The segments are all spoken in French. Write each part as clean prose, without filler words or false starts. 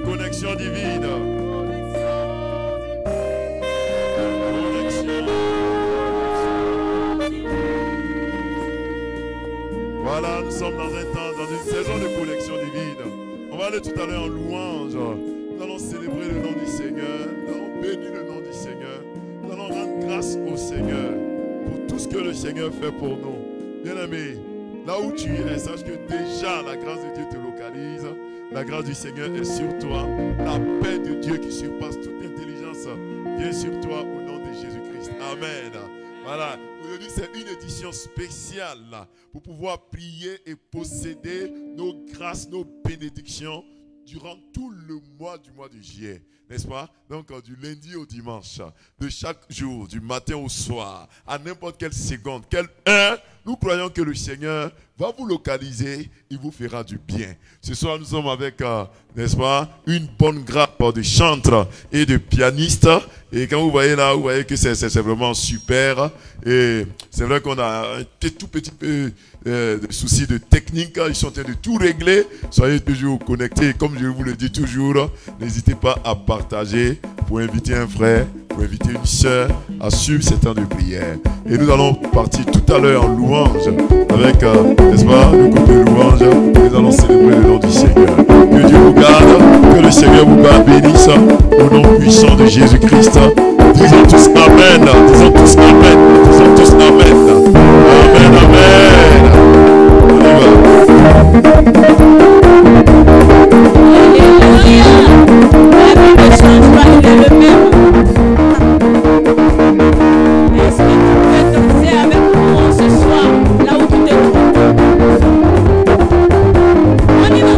Connexion divine. Voilà, nous sommes dans un temps, dans une saison de connexion divine. On va aller tout à l'heure en louange. Nous allons célébrer le nom du Seigneur. Nous allons bénir le nom du Seigneur. Nous allons rendre grâce au Seigneur pour tout ce que le Seigneur fait pour nous. Bien-aimé, là où tu es, sache que déjà la grâce de Dieu te localise. La grâce du Seigneur est sur toi. La paix de Dieu qui surpasse toute intelligence vient sur toi au nom de Jésus-Christ. Amen. Voilà. Aujourd'hui, c'est une édition spéciale là, pour pouvoir prier et posséder nos grâces, nos bénédictions durant tout le mois de juillet, n'est-ce pas? Donc du lundi au dimanche, de chaque jour, du matin au soir, à n'importe quelle seconde, quelle heure, nous croyons que le Seigneur va vous localiser, il vous fera du bien. Ce soir, nous sommes avec, n'est-ce pas, une bonne grappe de chantres et de pianistes. Et quand vous voyez là, vous voyez que c'est vraiment super. Et c'est vrai qu'on a un tout petit peu de soucis de technique. Ils sont en train de tout régler. Soyez toujours connectés. Comme je vous le dis toujours, n'hésitez pas à partager pour inviter un frère, pour inviter une soeur à suivre ces temps de prière. Et nous allons partir tout à l'heure en louange avec, n'est-ce pas, le groupe de louange. Nous allons célébrer le nom du Seigneur. Que Dieu vous garde, que le Seigneur vous bénisse au nom puissant de Jésus-Christ. Disons tous Amen. Disons tous Amen. Disons tous Amen. Amen, Amen. On y va. Alléluia. La vie ne change pas, il est le même. Est-ce que tu peux danser avec moi ce soir, là où tu te trouves? On y va.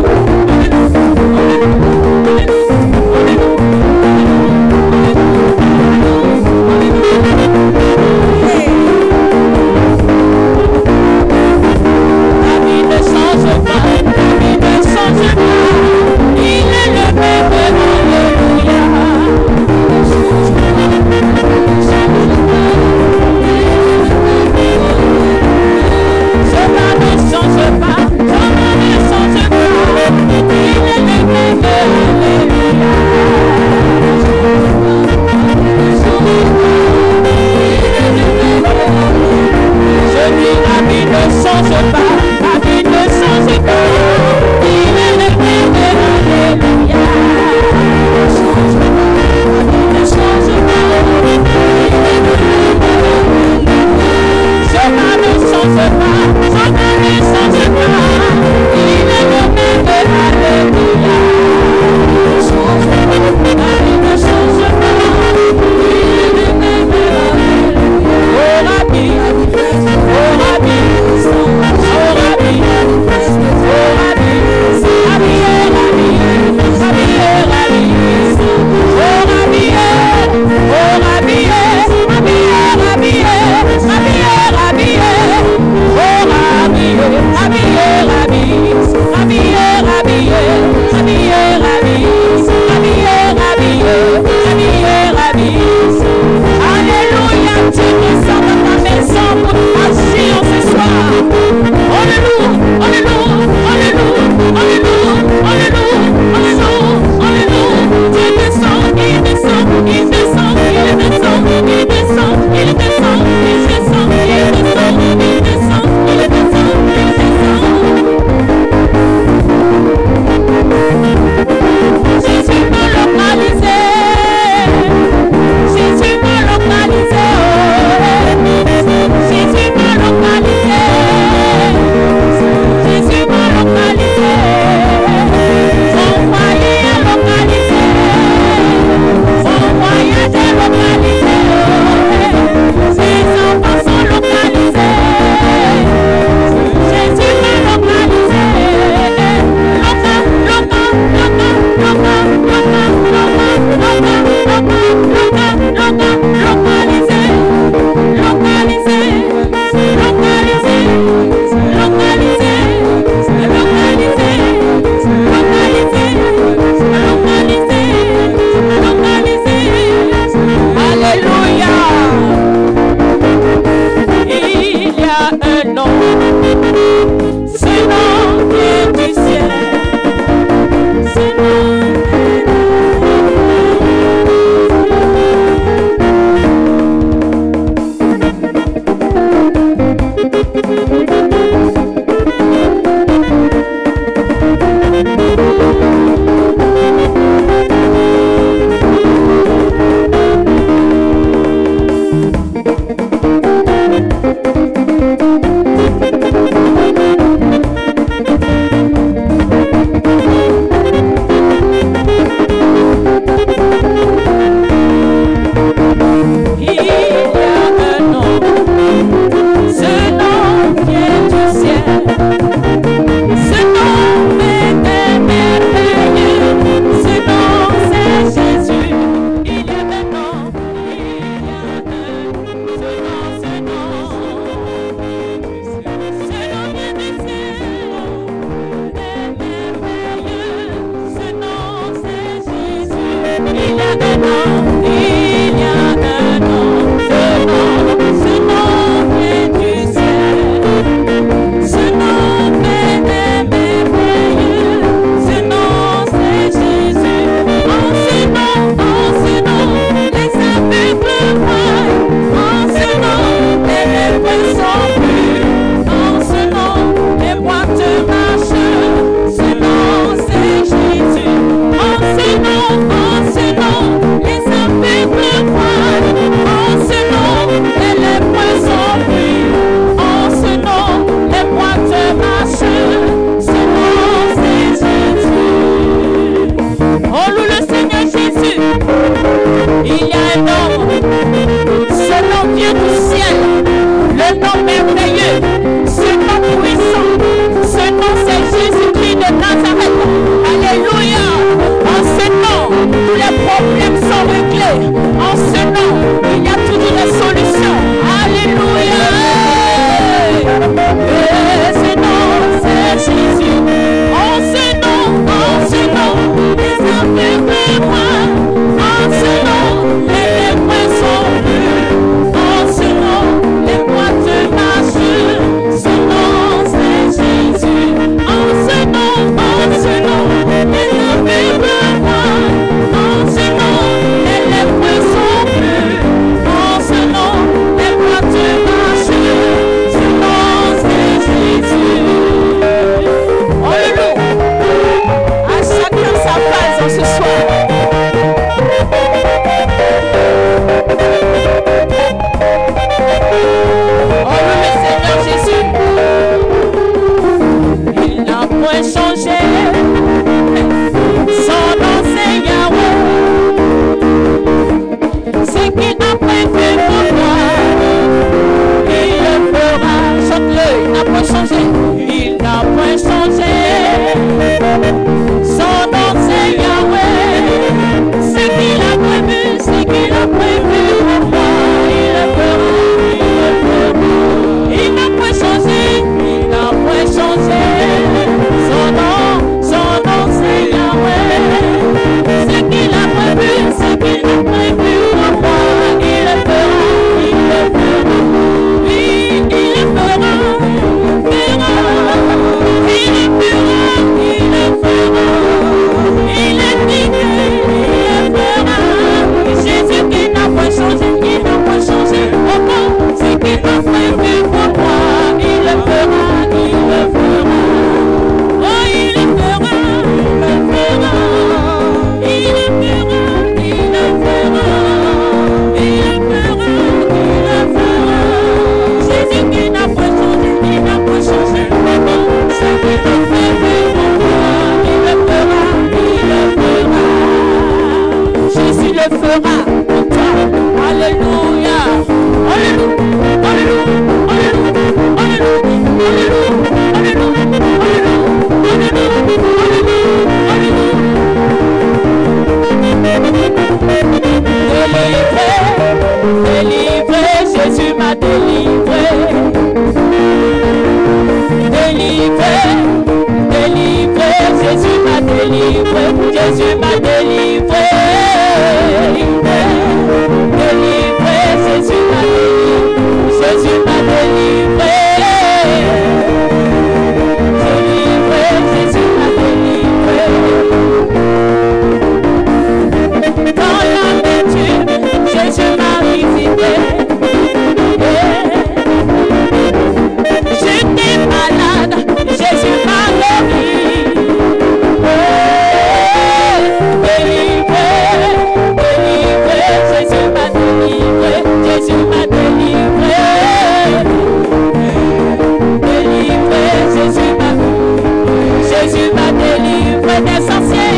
des sorciers,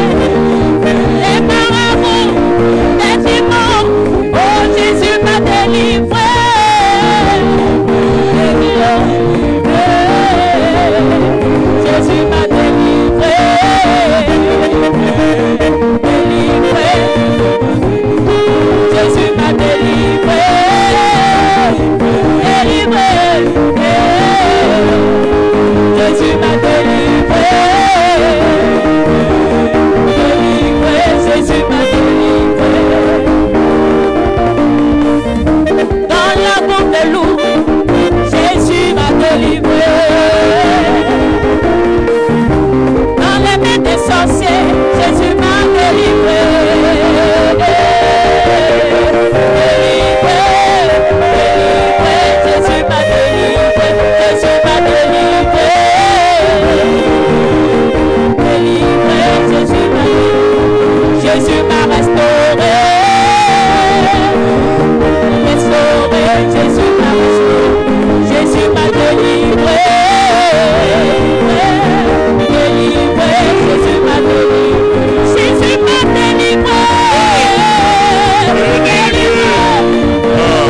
des marabouts, des démons. Oh, Jésus m'a délivré. Jésus m'a délivré. Délivré. Jésus m'a délivré. Délivré. Jésus m'a délivré. Délivré. Jésus m'a délivré. Dans la bombe de loup, Jésus m'a délivré. Dans les mains des sorciers, Jésus m'a délivré. Délivré, délivré, Jésus m'a délivré. Jésus m'a délivré. Délivré, Jésus m'a délivré. Jésus m'a restauré. Restauré, Jésus m'a restauré. Jésus m'a délivré. Délivré, Jésus m'a délivré. Jésus m'a délivré. Délivré.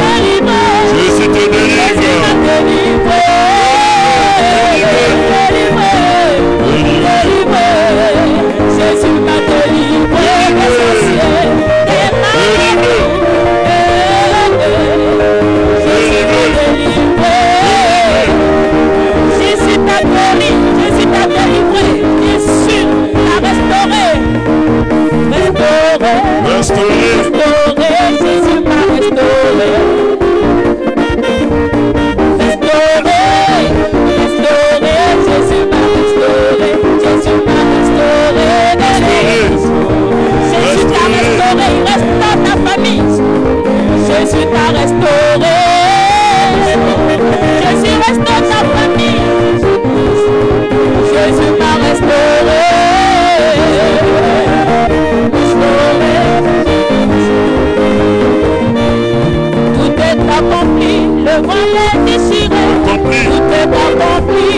Délivré. Jésus te délivre. Jésus m'a délivré. Délivré. Délivré. Jésus m'a délivré des sorciers, des marabouts. Jésus m'a délivré. Jésus t'a guéri, Jésus t'a délivré. Jésus t'a restauré. Restauré. Restauré. Restauré. Jésus m'a restauré. Restauré. Restauré. Jésus m'a restauré. Jésus m'a restauré. Jésus t'a restauré. Il restaure ta famille. Jésus t'a restauré. Jésus restaure ta famille. Jésus m'a restauré. Restauré. Tout est accompli, le voile est déchiré. Accompli. Tout est accompli,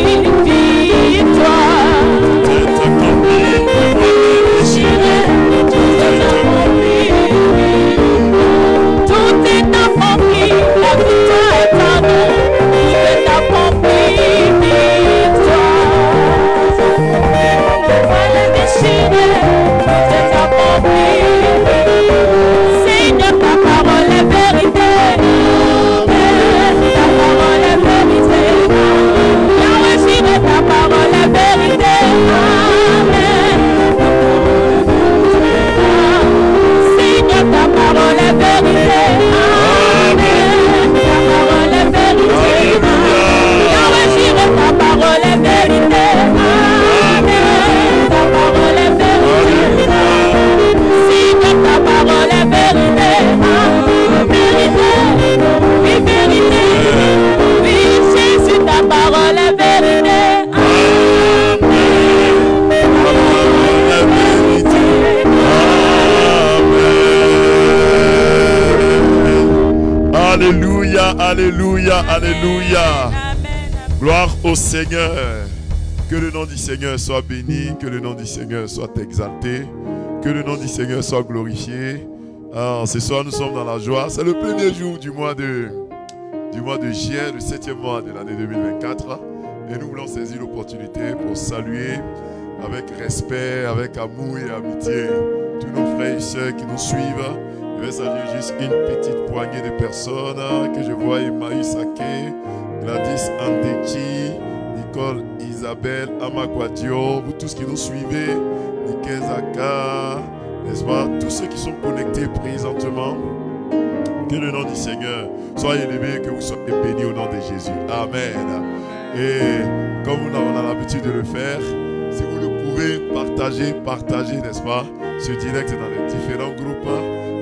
victoire. Tout est accompli. Le voile est déchiré. Tout est accompli. Tout est accompli, la victoire est en nous. Tout est accompli, victoire. Le voile est déchiré, tout est accompli. Seigneur, ta parole est vérité. Ta parole est vérité. Yahweh Jireh, ta parole est vérité. Amen. Seigneur, ta parole est vérité. Amen. Ta parole est vérité. Yahweh Jireh, ta parole est vérité. Amen. Ta parole est vérité. Seigneur, ta parole est vérité. Vérité. Oui, vérité. Oui, Jésus, ta parole est vérité. Alléluia, alléluia, alléluia. Amen. Gloire au Seigneur. Que le nom du Seigneur soit béni, que le nom du Seigneur soit exalté, que le nom du Seigneur soit glorifié. Alors, ce soir, nous sommes dans la joie. C'est le premier jour du mois de juillet, le 7e mois de l'année 2024. Et nous voulons saisir l'opportunité pour saluer avec respect, avec amour et amitié tous nos frères et sœurs qui nous suivent. Je vais saluer juste une petite poignée de personnes que je vois: Emmaüs Ake, Gladys Andeki, Nicole Isabelle, Amakwadio, vous tous qui nous suivez, Niken Zaka, n'est-ce pas, tous ceux qui sont connectés présentement. Que le nom du Seigneur soit élevé, que vous soyez bénis au nom de Jésus. Amen. Et comme on a l'habitude de le faire, si vous le pouvez, partagez, n'est-ce pas, ce direct dans les différents groupes.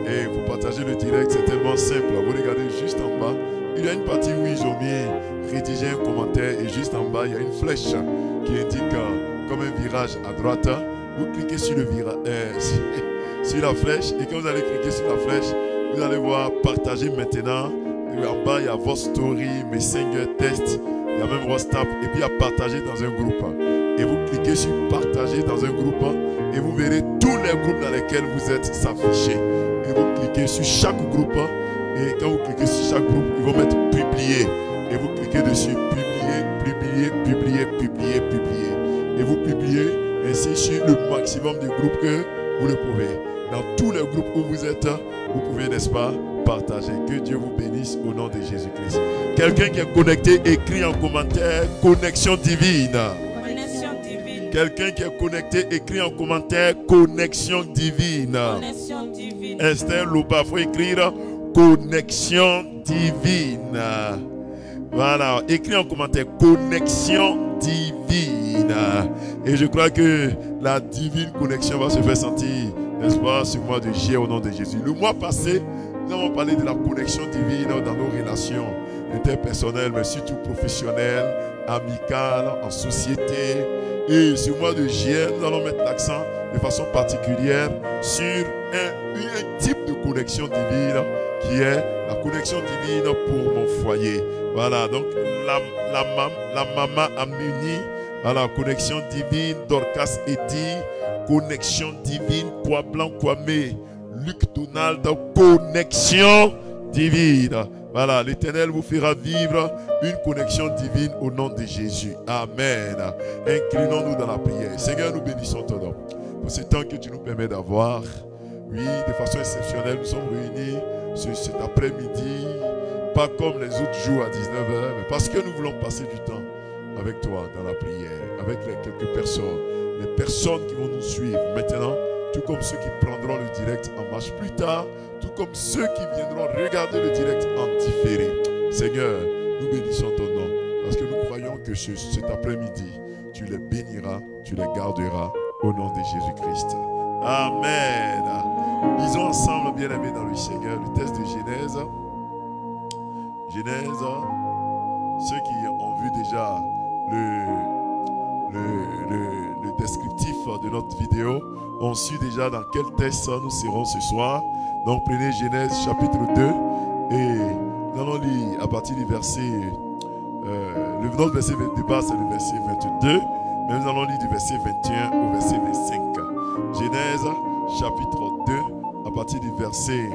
Et vous partagez le direct, c'est tellement simple. Vous regardez juste en bas, il y a une partie où ils ont mis rédiger un commentaire, et juste en bas, il y a une flèche qui indique comme un virage à droite. Vous cliquez sur sur la flèche, et quand vous allez cliquer sur la flèche, vous allez voir partager maintenant. Et en bas, il y a votre story, Messenger, test, il y a même WhatsApp, et puis il y a partager dans un groupe. et vous cliquez sur partager dans un groupe et vous verrez tous les groupes dans lesquels vous êtes s'afficher. Et vous cliquez sur chaque groupe et quand vous cliquez sur chaque groupe, ils vont mettre publier. Et vous cliquez dessus, publier. Et vous publiez ainsi sur le maximum de groupes que vous le pouvez. Dans tous les groupes où vous êtes, vous pouvez, n'est-ce pas, partager. Que Dieu vous bénisse au nom de Jésus-Christ. Quelqu'un qui est connecté, écrit en commentaire, connexion divine. Connexion divine. Quelqu'un qui est connecté, écrit en commentaire, connexion divine. Connexion divine. Esther Loba, il faut écrire connexion divine. Voilà, écrit en commentaire, connexion divine. Et je crois que la divine connexion va se faire sentir, n'est-ce pas, ce mois de juillet au nom de Jésus. Le mois passé, nous avons parlé de la connexion divine dans nos relations interpersonnelles, mais surtout professionnelles, amicales, en société. Et ce mois de juillet, nous allons mettre l'accent de façon particulière sur un type de connexion divine qui est la connexion divine pour mon foyer. Voilà, donc la maman Amuni, voilà, connexion divine, Dorcas Eddy, connexion divine, Quoi Blanc Kwame, Luc Donald, connexion divine. Voilà, l'Éternel vous fera vivre une connexion divine au nom de Jésus. Amen. Inclinons-nous dans la prière. Seigneur, nous bénissons ton nom pour ce temps que tu nous permets d'avoir. Oui, de façon exceptionnelle, nous sommes réunis cet après-midi, pas comme les autres jours à 19h, mais parce que nous voulons passer du temps avec toi dans la prière, avec quelques personnes, les personnes qui vont nous suivre maintenant, tout comme ceux qui prendront le direct en marche plus tard, tout comme ceux qui viendront regarder le direct en différé. Seigneur, nous bénissons ton nom, parce que nous croyons que cet après-midi, tu les béniras, tu les garderas au nom de Jésus-Christ. Amen. Lisons ensemble, bien-aimés dans le Seigneur, le texte de Genèse. Genèse, ceux qui ont vu déjà le descriptif de notre vidéo ont su déjà dans quel texte nous serons ce soir. Donc prenez Genèse chapitre 2 et nous allons lire à partir du verset, notre verset de base c'est le verset 22, mais nous allons lire du verset 21 au verset 25. Genèse chapitre 2 à partir du verset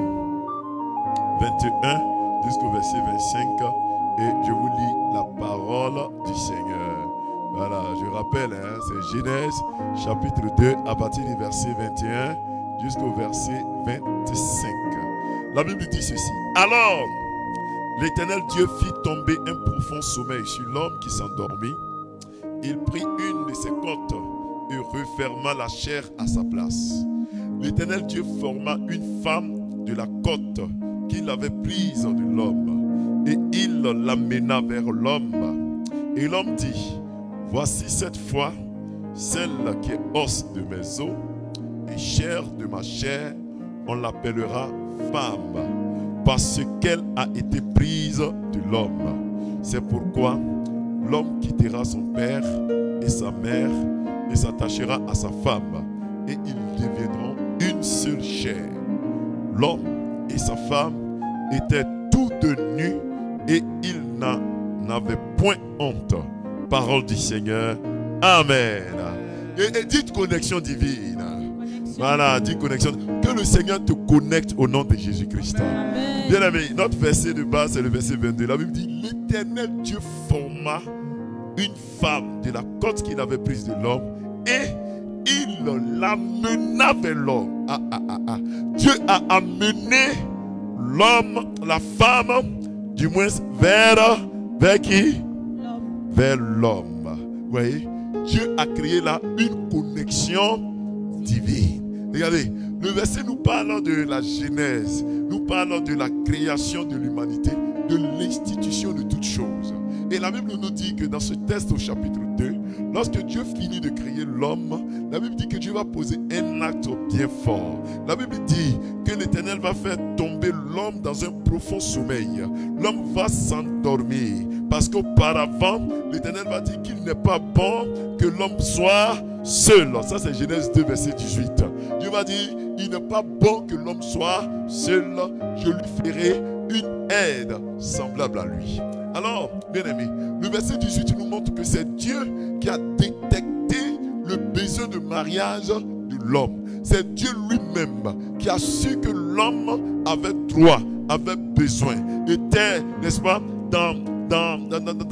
21 jusqu'au verset 25 et je vous lis la parole du Seigneur. Voilà, je rappelle, c'est Genèse chapitre 2 à partir du verset 21 jusqu'au verset 25. La Bible dit ceci. Alors, l'Éternel Dieu fit tomber un profond sommeil sur l'homme qui s'endormit. Il prit une de ses côtes et referma la chair à sa place. L'Éternel Dieu forma une femme de la côte qu'il avait prise de l'homme et il l'amena vers l'homme. Et l'homme dit, voici cette fois celle qui est os de mes os et chair de ma chair, on l'appellera femme parce qu'elle a été prise de l'homme. C'est pourquoi l'homme quittera son père et sa mère et s'attachera à sa femme et ils deviendront une seule chair. L'homme et sa femme étaient tous deux nus et ils n'en avaient point honte. Parole du Seigneur. Amen. Et dites connexion divine. Voilà, dites connexion. Que le Seigneur te connecte au nom de Jésus-Christ. Bien aimé, notre verset de base c'est le verset 22. La Bible dit, l'Éternel Dieu forma une femme de la côte qu'il avait prise de l'homme et il l'amena vers l'homme. Dieu a amené l'homme, la femme, du moins vers qui? Vers l'homme. Vous voyez, Dieu a créé là une connexion divine. Regardez, le verset nous parle de la Genèse, nous parle de la création de l'humanité, de l'institution de toutes choses. Et la Bible nous dit que dans ce texte au chapitre 2, lorsque Dieu finit de créer l'homme, la Bible dit que Dieu va poser un acte bien fort. La Bible dit que l'Éternel va faire tomber l'homme dans un profond sommeil. L'homme va s'endormir parce qu'auparavant, l'Éternel va dire qu'il n'est pas bon que l'homme soit seul. Ça c'est Genèse 2 verset 18. Dieu va dire, il n'est pas bon que l'homme soit seul, je lui ferai une aide semblable à lui. Alors, bien aimé, le verset 18 nous montre que c'est Dieu qui a détecté le besoin de mariage de l'homme. C'est Dieu lui-même qui a su que l'homme avait droit, avait besoin, était, n'est-ce pas, dans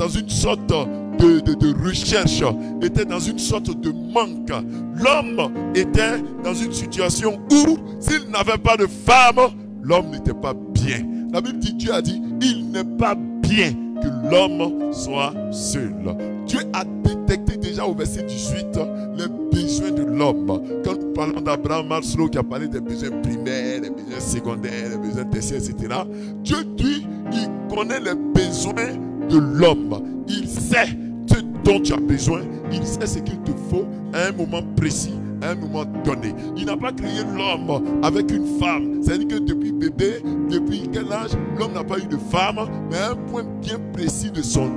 une sorte de recherche, était dans une sorte de manque. L'homme était dans une situation où, s'il n'avait pas de femme, l'homme n'était pas bien. La Bible dit, Dieu a dit, il n'est pas bien que l'homme soit seul. Dieu a détecté déjà au verset 18 les besoins de l'homme. Quand nous parlons d'Abraham Maslow qui a parlé des besoins primaires, des besoins secondaires, des besoins tertiaires, etc. Dieu, lui, il connaît les besoins de l'homme. Il sait ce dont tu as besoin. Il sait ce qu'il te faut à un moment précis, à un moment donné. Il n'a pas créé l'homme avec une femme. C'est-à-dire que depuis bébé, depuis quel âge, l'homme n'a pas eu de femme, mais à un point bien précis de son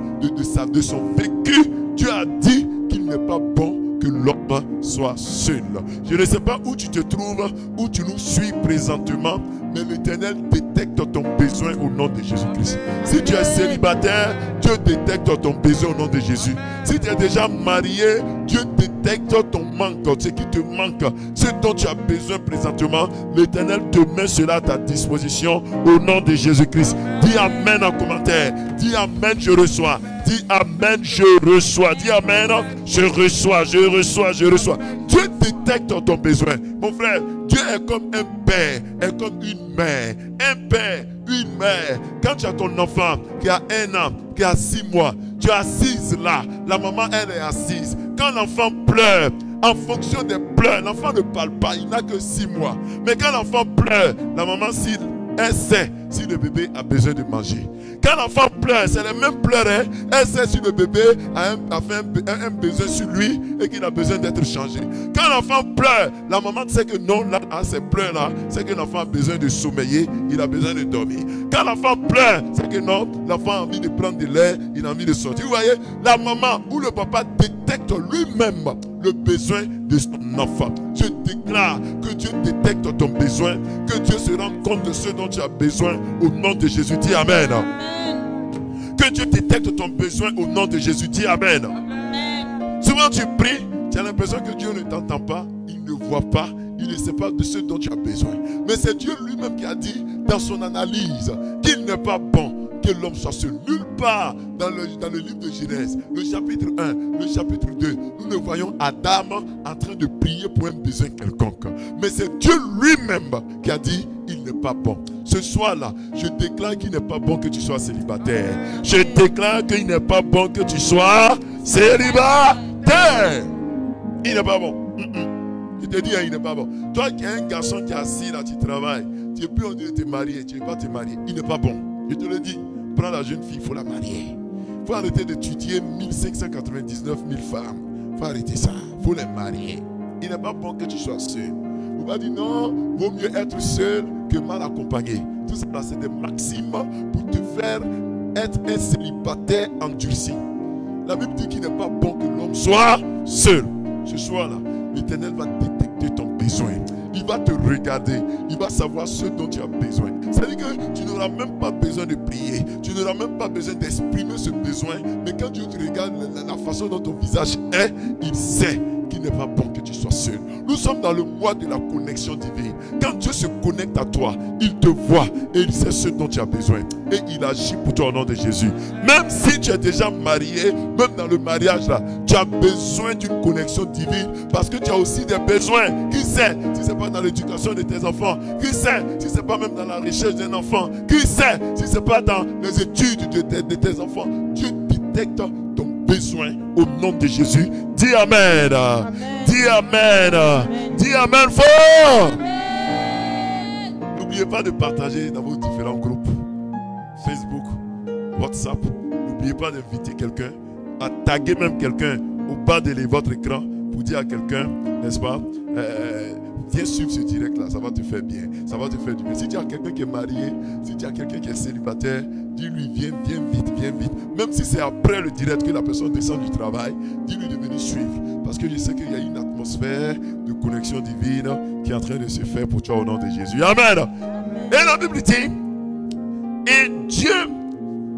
vécu, Dieu a dit qu'il n'est pas bon que l'homme soit seul. Je ne sais pas où tu te trouves, où tu nous suis présentement, mais l'Éternel détecte ton besoin au nom de Jésus-Christ. Si tu es célibataire, Dieu détecte ton besoin au nom de Jésus. Si tu es déjà marié, Dieu détecte ton manque, ce qui te manque, ce dont tu as besoin présentement. L'Éternel te met cela à ta disposition au nom de Jésus-Christ. Dis Amen en commentaire. Dis Amen, je reçois. Dis Amen, je reçois. Dis Amen, je reçois, je reçois, je reçois. Dieu détecte ton besoin. Mon frère, Dieu est comme un père, est comme une mère. Un père, une mère. Quand tu as ton enfant qui a 1 an, qui a 6 mois, tu es assise là. La maman, elle est assise. Quand l'enfant pleure, en fonction des pleurs, l'enfant ne parle pas, il n'a que 6 mois. Mais quand l'enfant pleure, la maman, elle sait si le bébé a besoin de manger. Quand l'enfant pleure, c'est les mêmes pleurs. Elle sait si le bébé a fait un besoin sur lui et qu'il a besoin d'être changé. Quand l'enfant pleure, la maman sait que non, là, à ces pleurs-là, c'est que l'enfant a besoin de sommeiller, il a besoin de dormir. Quand l'enfant pleure, c'est que non, l'enfant a envie de prendre de l'air, il a envie de sortir. Vous voyez, la maman ou le papa détecte lui-même le besoin de son enfant. Je déclare que Dieu détecte ton besoin, que Dieu se rende compte de ce dont tu as besoin au nom de Jésus. Dis Amen. Que Dieu détecte ton besoin au nom de Jésus. Dis Amen. Souvent tu pries, tu as l'impression que Dieu ne t'entend pas, il ne voit pas, il ne sait pas de ce dont tu as besoin. Mais c'est Dieu lui-même qui a dit dans son analyse qu'il n'est pas bon que l'homme soit seul. Nulle part dans le livre de Genèse, le chapitre 1, le chapitre 2, nous ne voyons Adam en train de prier pour un besoin quelconque. Mais c'est Dieu lui-même qui a dit il n'est pas bon. Ce soir-là, je déclare qu'il n'est pas bon que tu sois célibataire. Je déclare qu'il n'est pas bon que tu sois célibataire. Il n'est pas bon. Je te dis, il n'est pas bon. Toi qui es un garçon qui est assis là, tu travailles, tu es plus en train de te marier, tu ne veux pas te marier. Il n'est pas bon. Je te le dis, prends la jeune fille, il faut la marier. Il faut arrêter d'étudier 1599 000 femmes. Il faut arrêter ça. Il faut les marier. Il n'est pas bon que tu sois seul. On va dire non, vaut mieux être seul que mal accompagné. Tout ça, c'est des maximes pour te faire être un célibataire endurci. La Bible dit qu'il n'est pas bon que l'homme soit seul. Ce soir-là, l'Éternel va détecter ton besoin. Il va te regarder. Il va savoir ce dont tu as besoin. C'est-à-dire que tu n'auras même pas besoin de prier. Tu n'auras même pas besoin d'exprimer ce besoin. Mais quand Dieu te regarde, la façon dont ton visage est, il sait qu'il n'est pas bon que tu sois seul. Nous sommes dans le mois de la connexion divine. Quand Dieu se connecte à toi, il te voit et il sait ce dont tu as besoin. Et il agit pour toi au nom de Jésus. Même si tu es déjà marié, même dans le mariage là, tu as besoin d'une connexion divine parce que tu as aussi des besoins. Qui sait si ce n'est pas dans l'éducation de tes enfants? Qui sait si ce n'est pas même dans la recherche d'un enfant? Qui sait si ce n'est pas dans les études de tes enfants? Dieu détecte ton besoin au nom de Jésus. Dis Amen. Amen. Dis Amen. Amen. Dis Amen fort. N'oubliez pas de partager dans vos différents groupes Facebook, WhatsApp. N'oubliez pas d'inviter quelqu'un, à taguer même quelqu'un au bas de votre écran pour dire à quelqu'un, n'est-ce pas, viens suivre ce direct là, ça va te faire bien, ça va te faire du bien. Si tu as quelqu'un qui est marié, si tu as quelqu'un qui est célibataire, dis-lui viens vite, viens vite. Même si c'est après le direct que la personne descend du travail, dis-lui de venir suivre. Parce que je sais qu'il y a une atmosphère de connexion divine qui est en train de se faire pour toi au nom de Jésus. Amen. Amen. Et la Bible dit, et Dieu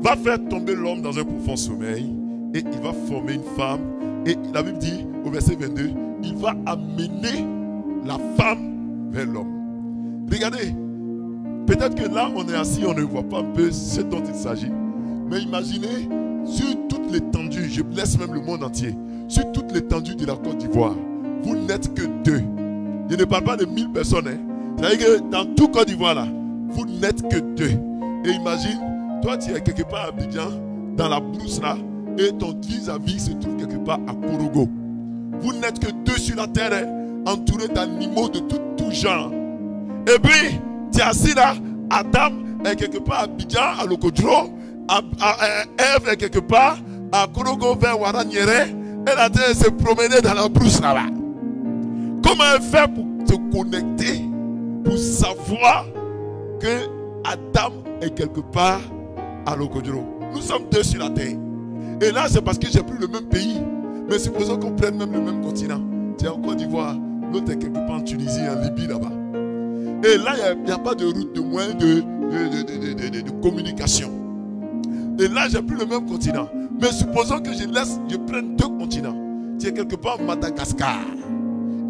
va faire tomber l'homme dans un profond sommeil et il va former une femme. Et la Bible dit au verset 22, il va amener la femme vers l'homme. Regardez, peut-être que là, on est assis, on ne voit pas un peu ce dont il s'agit. Mais imaginez, sur toute l'étendue, je laisse même le monde entier, sur toute l'étendue de la Côte d'Ivoire, vous n'êtes que 2. Je ne parle pas de 1000 personnes. Hein. C'est-à-dire que dans tout Côte d'Ivoire, là, vous n'êtes que 2. Et imagine, toi, tu es quelque part à Abidjan, dans la brousse là, et ton vis-à-vis se trouve quelque part à Korogo. Vous n'êtes que 2 sur la terre, hein, entourés d'animaux de tout genre. Et puis, tu es assis là, Adam est quelque part à Abidjan, à Lokodro, Ève est quelque part à Korogo vers Waraniere, elle a train de se promener dans la brousse là-bas. Comment elle fait pour se connecter, pour savoir que Adam est quelque part à Lokodro? Nous sommes 2 sur la terre. Et là, c'est parce que j'ai pris le même pays. Mais supposons qu'on prenne même le même continent. Tu es en Côte d'Ivoire, l'autre est quelque part en Tunisie, en Libye là-bas. Et là, il n'y a pas de route de moins de communication. Et là, j'ai pris le même continent. Mais supposons que je prenne 2 continents. Tu es quelque part en Madagascar.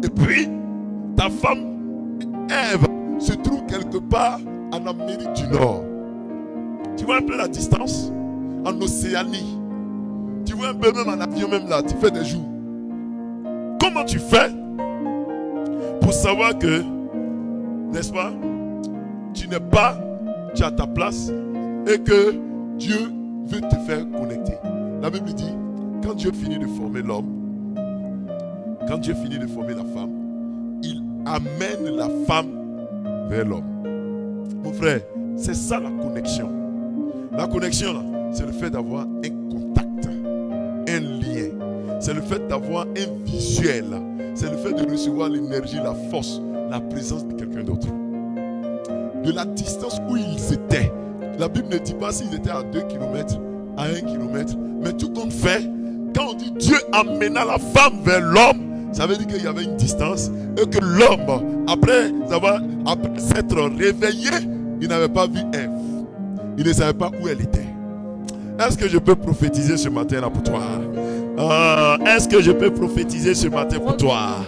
Et puis, ta femme, Ève, se trouve quelque part en Amérique du Nord. Tu vois un peu la distance? En Océanie. Tu vois un peu même en avion, même là, tu fais des jours. Comment tu fais pour savoir que, n'est-ce pas, tu n'es pas, tu as ta place et que Dieu veut te faire connecter? La Bible dit, quand Dieu finit de former l'homme, quand Dieu finit de former la femme, il amène la femme vers l'homme. Mon frère, c'est ça la connexion. La connexion, là, c'est le fait d'avoir un contact, un lien. C'est le fait d'avoir un visuel. C'est le fait de recevoir l'énergie, la force, la présence de quelqu'un d'autre. De la distance où ils étaient. La Bible ne dit pas s'ils étaient à 2 km, à 1 km. Mais tout compte fait, quand on dit Dieu amena la femme vers l'homme, ça veut dire qu'il y avait une distance et que l'homme, après s'être réveillé, il n'avait pas vu Ève. Il ne savait pas où elle était. Est-ce que je peux prophétiser ce matin là pour toi? Est-ce que je peux prophétiser ce matin pour toi?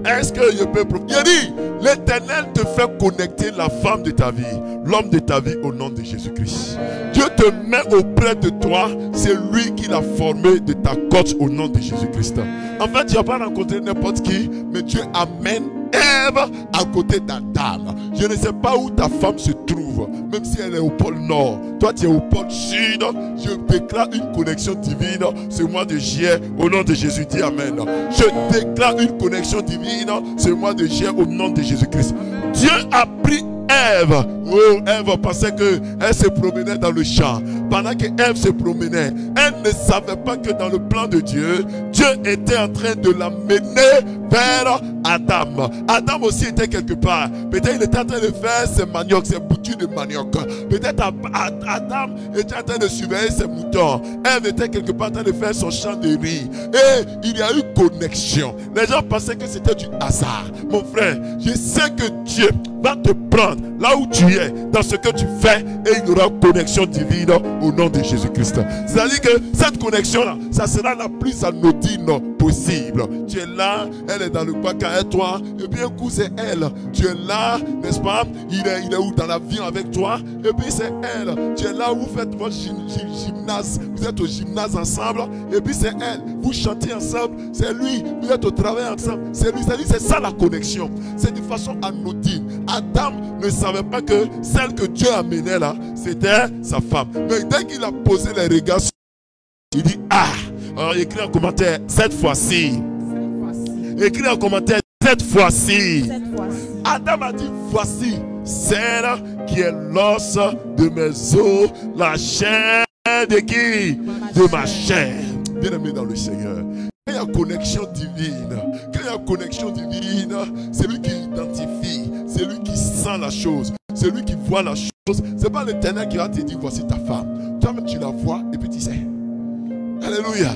Est-ce que je peux prophétiser? Il dit, l'Éternel te fait connecter la femme de ta vie, l'homme de ta vie au nom de Jésus-Christ. Dieu te met auprès de toi, c'est lui qui l'a formé de ta côte au nom de Jésus-Christ. En fait, tu n'as pas rencontré n'importe qui, mais Dieu amène Ève à côté d'Adam. Je ne sais pas où ta femme se trouve, même si elle est au pôle nord. Toi, tu es au pôle sud. Je déclare une connexion divine ce mois de juillet au nom de Jésus. Dis Amen. Je déclare une connexion divine ce mois de juillet au nom de Jésus-Christ. Dieu a pris Ève. Oh, Ève pensait qu'elle se promenait dans le champ. Pendant que Ève se promenait, elle ne savait pas que dans le plan de Dieu, Dieu était en train de la mener vers Adam. Adam aussi était quelque part. Peut-être il était en train de faire ses maniocs, ses boutures de manioc. Peut-être Adam était en train de surveiller ses moutons. Ève était quelque part en train de faire son champ de riz. Et il y a eu connexion. Les gens pensaient que c'était du hasard. Mon frère, je sais que Dieu va te prendre là où tu es, dans ce que tu fais, et il y aura connexion divine au nom de Jésus-Christ. C'est-à-dire que cette connexion-là, ça sera la plus anodine possible. Tu es là, elle est dans le bac à toi, et puis un coup c'est elle. Tu es là, n'est-ce pas? Il est où? Dans l'avion avec toi, et puis c'est elle. Tu es là où vous faites votre gymnase, vous êtes au gymnase ensemble, et puis c'est elle. Vous chantez ensemble, c'est lui. Vous êtes au travail ensemble, c'est lui. C'est-à-dire c'est ça la connexion. C'est de façon anodine. Adam ne savait pas que celle que Dieu amenait là, c'était sa femme. Mais dès qu'il a posé les regards sur lui, il dit, ah, alors écrit en commentaire, cette fois-ci. Écrit en commentaire, cette fois-ci. Adam a dit, voici celle qui est l'os de mes os, la chair de qui? De ma chair. Bien aimé dans le Seigneur. Quand il y a connexion divine, c'est lui qui identifie, c'est lui qui sent la chose, c'est lui qui voit la chose. C'est pas l'Éternel qui va te dire, voici ta femme. Toi-même tu la vois et puis tu sais. Alléluia.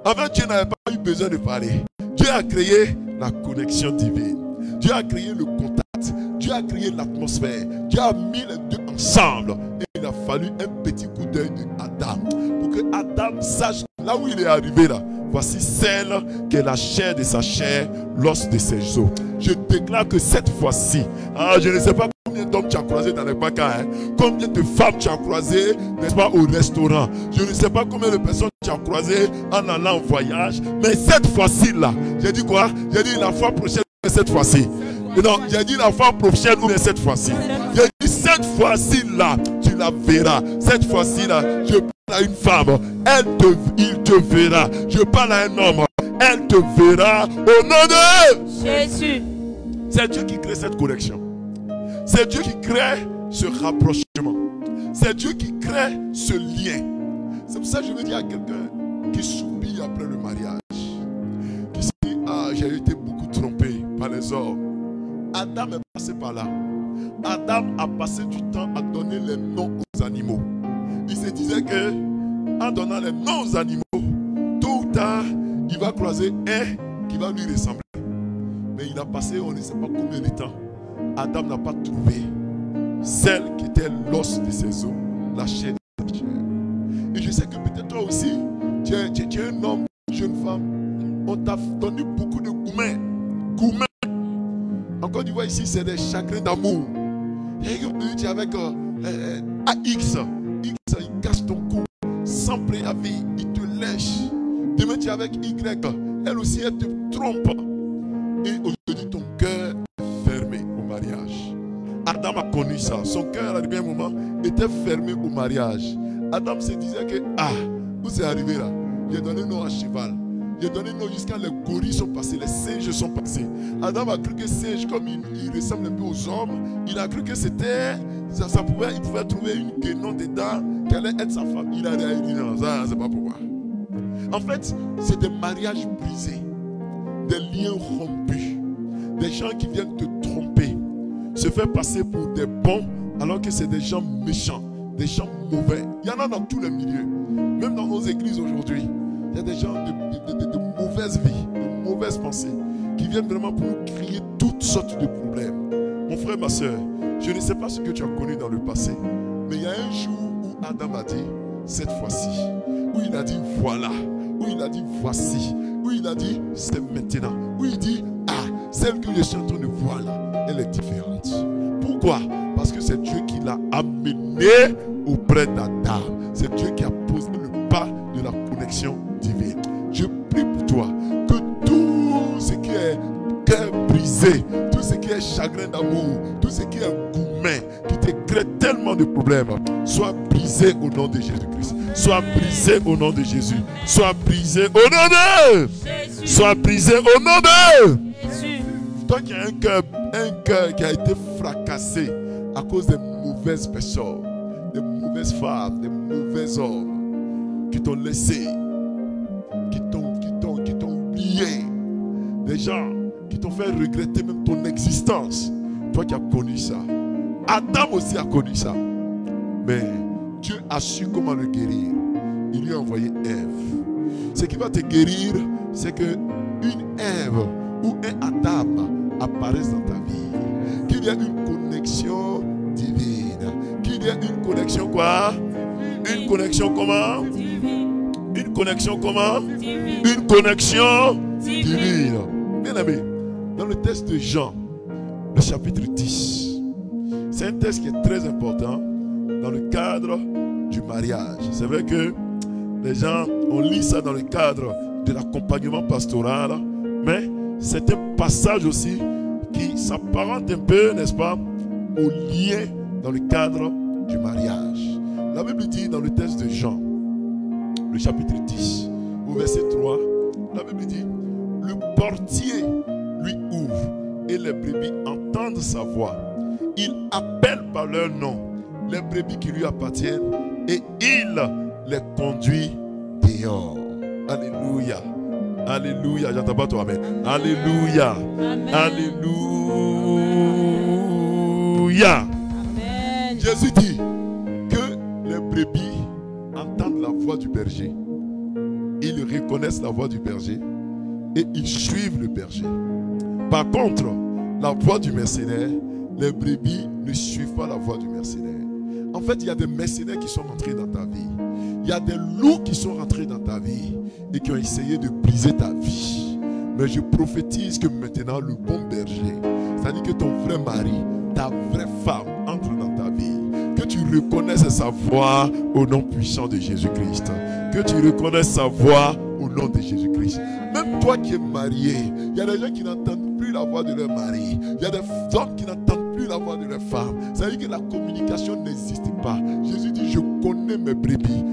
Avant, Dieu n'avait pas eu besoin de parler. Dieu a créé la connexion divine. Dieu a créé le contact. Dieu a créé l'atmosphère. Dieu a mis les deux ensemble. Et il a fallu un petit coup d'œil d'Adam pour que Adam sache là où il est arrivé là. Voici celle qui est la chair de sa chair, l'os de ses os. Je déclare que cette fois-ci, je ne sais pas combien d'hommes tu as croisé dans les bacs, combien de femmes tu as croisé, n'est-ce pas, au restaurant. Je ne sais pas combien de personnes tu as croisé en allant en voyage. Mais cette fois-ci là, j'ai dit quoi? J'ai dit la fois prochaine, cette fois-ci. Non, j'ai dit la fois prochaine ou cette fois-ci. J'ai dit cette fois-ci là, tu la verras. Cette fois-ci là, je parle à une femme, il te verra. Je parle à un homme, elle te verra au nom de Jésus. C'est Dieu qui crée cette connexion. C'est Dieu qui crée ce rapprochement. C'est Dieu qui crée ce lien. C'est pour ça que je veux dire à quelqu'un qui soupire après le mariage, qui se dit, j'ai été beaucoup trompé par les hommes. Adam est passé par là. Adam a passé du temps à donner les noms aux animaux. Il se disait que en donnant les noms aux animaux, tôt ou tard, il va croiser un qui va lui ressembler. Mais il a passé, on ne sait pas combien de temps. Adam n'a pas trouvé celle qui était l'os de ses os, la chair de sa chair. Et je sais que peut-être toi aussi, tu es un homme, une jeune femme, on t'a donné beaucoup de gourmets. En Côte d'Ivoire ici, c'est des chagrins d'amour. Et tu es avec AX, il casse ton cou, sans préavis, il te lèche. Demain tu es avec Y, elle aussi elle te trompe. Et aujourd'hui ton cœur est fermé au mariage. Adam a connu ça, son cœur à un moment était fermé au mariage. Adam se disait que, où c'est arrivé là? J'ai donné le nom à cheval. J'ai donné le nom jusqu'à les gorilles sont passés, les singes sont passés. Adam a cru que singe, comme il ressemble un peu aux hommes, il a cru que c'était, il pouvait trouver une guénon dedans, qu'elle allait être sa femme. Il a dit non, ça c'est pas pour moi. En fait, c'est des mariages brisés, des liens rompus, des gens qui viennent te tromper, se faire passer pour des bons alors que c'est des gens méchants, des gens mauvais. Il y en a dans tous les milieux, même dans nos églises aujourd'hui. Il y a des gens de mauvaise vie, de mauvaises pensées, qui viennent vraiment pour nous créer toutes sortes de problèmes. Mon frère, ma soeur, je ne sais pas ce que tu as connu dans le passé, mais il y a un jour où Adam a dit, cette fois-ci, où il a dit voilà, où il a dit voici, où il a dit c'est maintenant, où il dit celle que je suis en train de voir là, elle est différente. Pourquoi? Parce que c'est Dieu qui l'a amené auprès d'Adam. C'est Dieu qui a posé le pas de la connexion divine. Je prie pour toi que tout ce qui est cœur brisé, tout ce qui est chagrin d'amour, tout ce qui est gourmet, qui te crée tellement de problèmes, soit brisé au nom de Jésus-Christ. Soit brisé au nom de Jésus. Soit brisé au nom de Jésus. Soit brisé au nom de Jésus. Toi qui as un cœur qui a été fracassé à cause des mauvaises personnes, des mauvaises femmes, des mauvais hommes qui t'ont laissé, qui t'ont oublié, des gens qui t'ont fait regretter même ton existence. Toi qui as connu ça. Adam aussi a connu ça. Mais Dieu a su comment le guérir. Il lui a envoyé Ève. Ce qui va te guérir, c'est que une Ève ou un Adam apparaisse dans ta vie. Qu'il y ait une connexion divine. Qu'il y ait une connexion quoi? Une connexion comment? Une connexion comment? Une connexion divine. Bien aimé, dans le texte de Jean, le chapitre 10, c'est un texte qui est très important dans le cadre du mariage. C'est vrai que les gens, on lit ça dans le cadre de l'accompagnement pastoral, mais c'est un passage aussi qui s'apparente un peu, n'est-ce pas, au lien dans le cadre du mariage. La Bible dit dans le texte de Jean, le chapitre 10, au verset 3, la Bible dit, le portier lui ouvre et les brebis entendent sa voix. Il appelle par leur nom les brebis qui lui appartiennent et il les conduit dehors. Alléluia. Alléluia. J'entends pas toi, amen. Alléluia. Amen. Alléluia. Amen. Jésus dit que les brebis entendent la voix du berger. Ils reconnaissent la voix du berger et ils suivent le berger. Par contre, la voix du mercenaire, les brebis ne suivent pas la voix du mercenaire. En fait, il y a des mercenaires qui sont rentrés dans ta vie. Il y a des loups qui sont rentrés dans ta vie et qui ont essayé de briser ta vie. Mais je prophétise que maintenant, le bon berger, c'est-à-dire que ton vrai mari, ta vraie femme entre dans ta vie. Que tu reconnaisses sa voix au nom puissant de Jésus-Christ. Que tu reconnaisses sa voix au nom de Jésus-Christ. Même toi qui es marié, il y a des gens qui n'entendent plus la voix de leur mari. Il y a des hommes qui n'entendent plus la voix de leur femme. Ça veut dire que la communication n'existe pas. Jésus dit, je connais mes brebis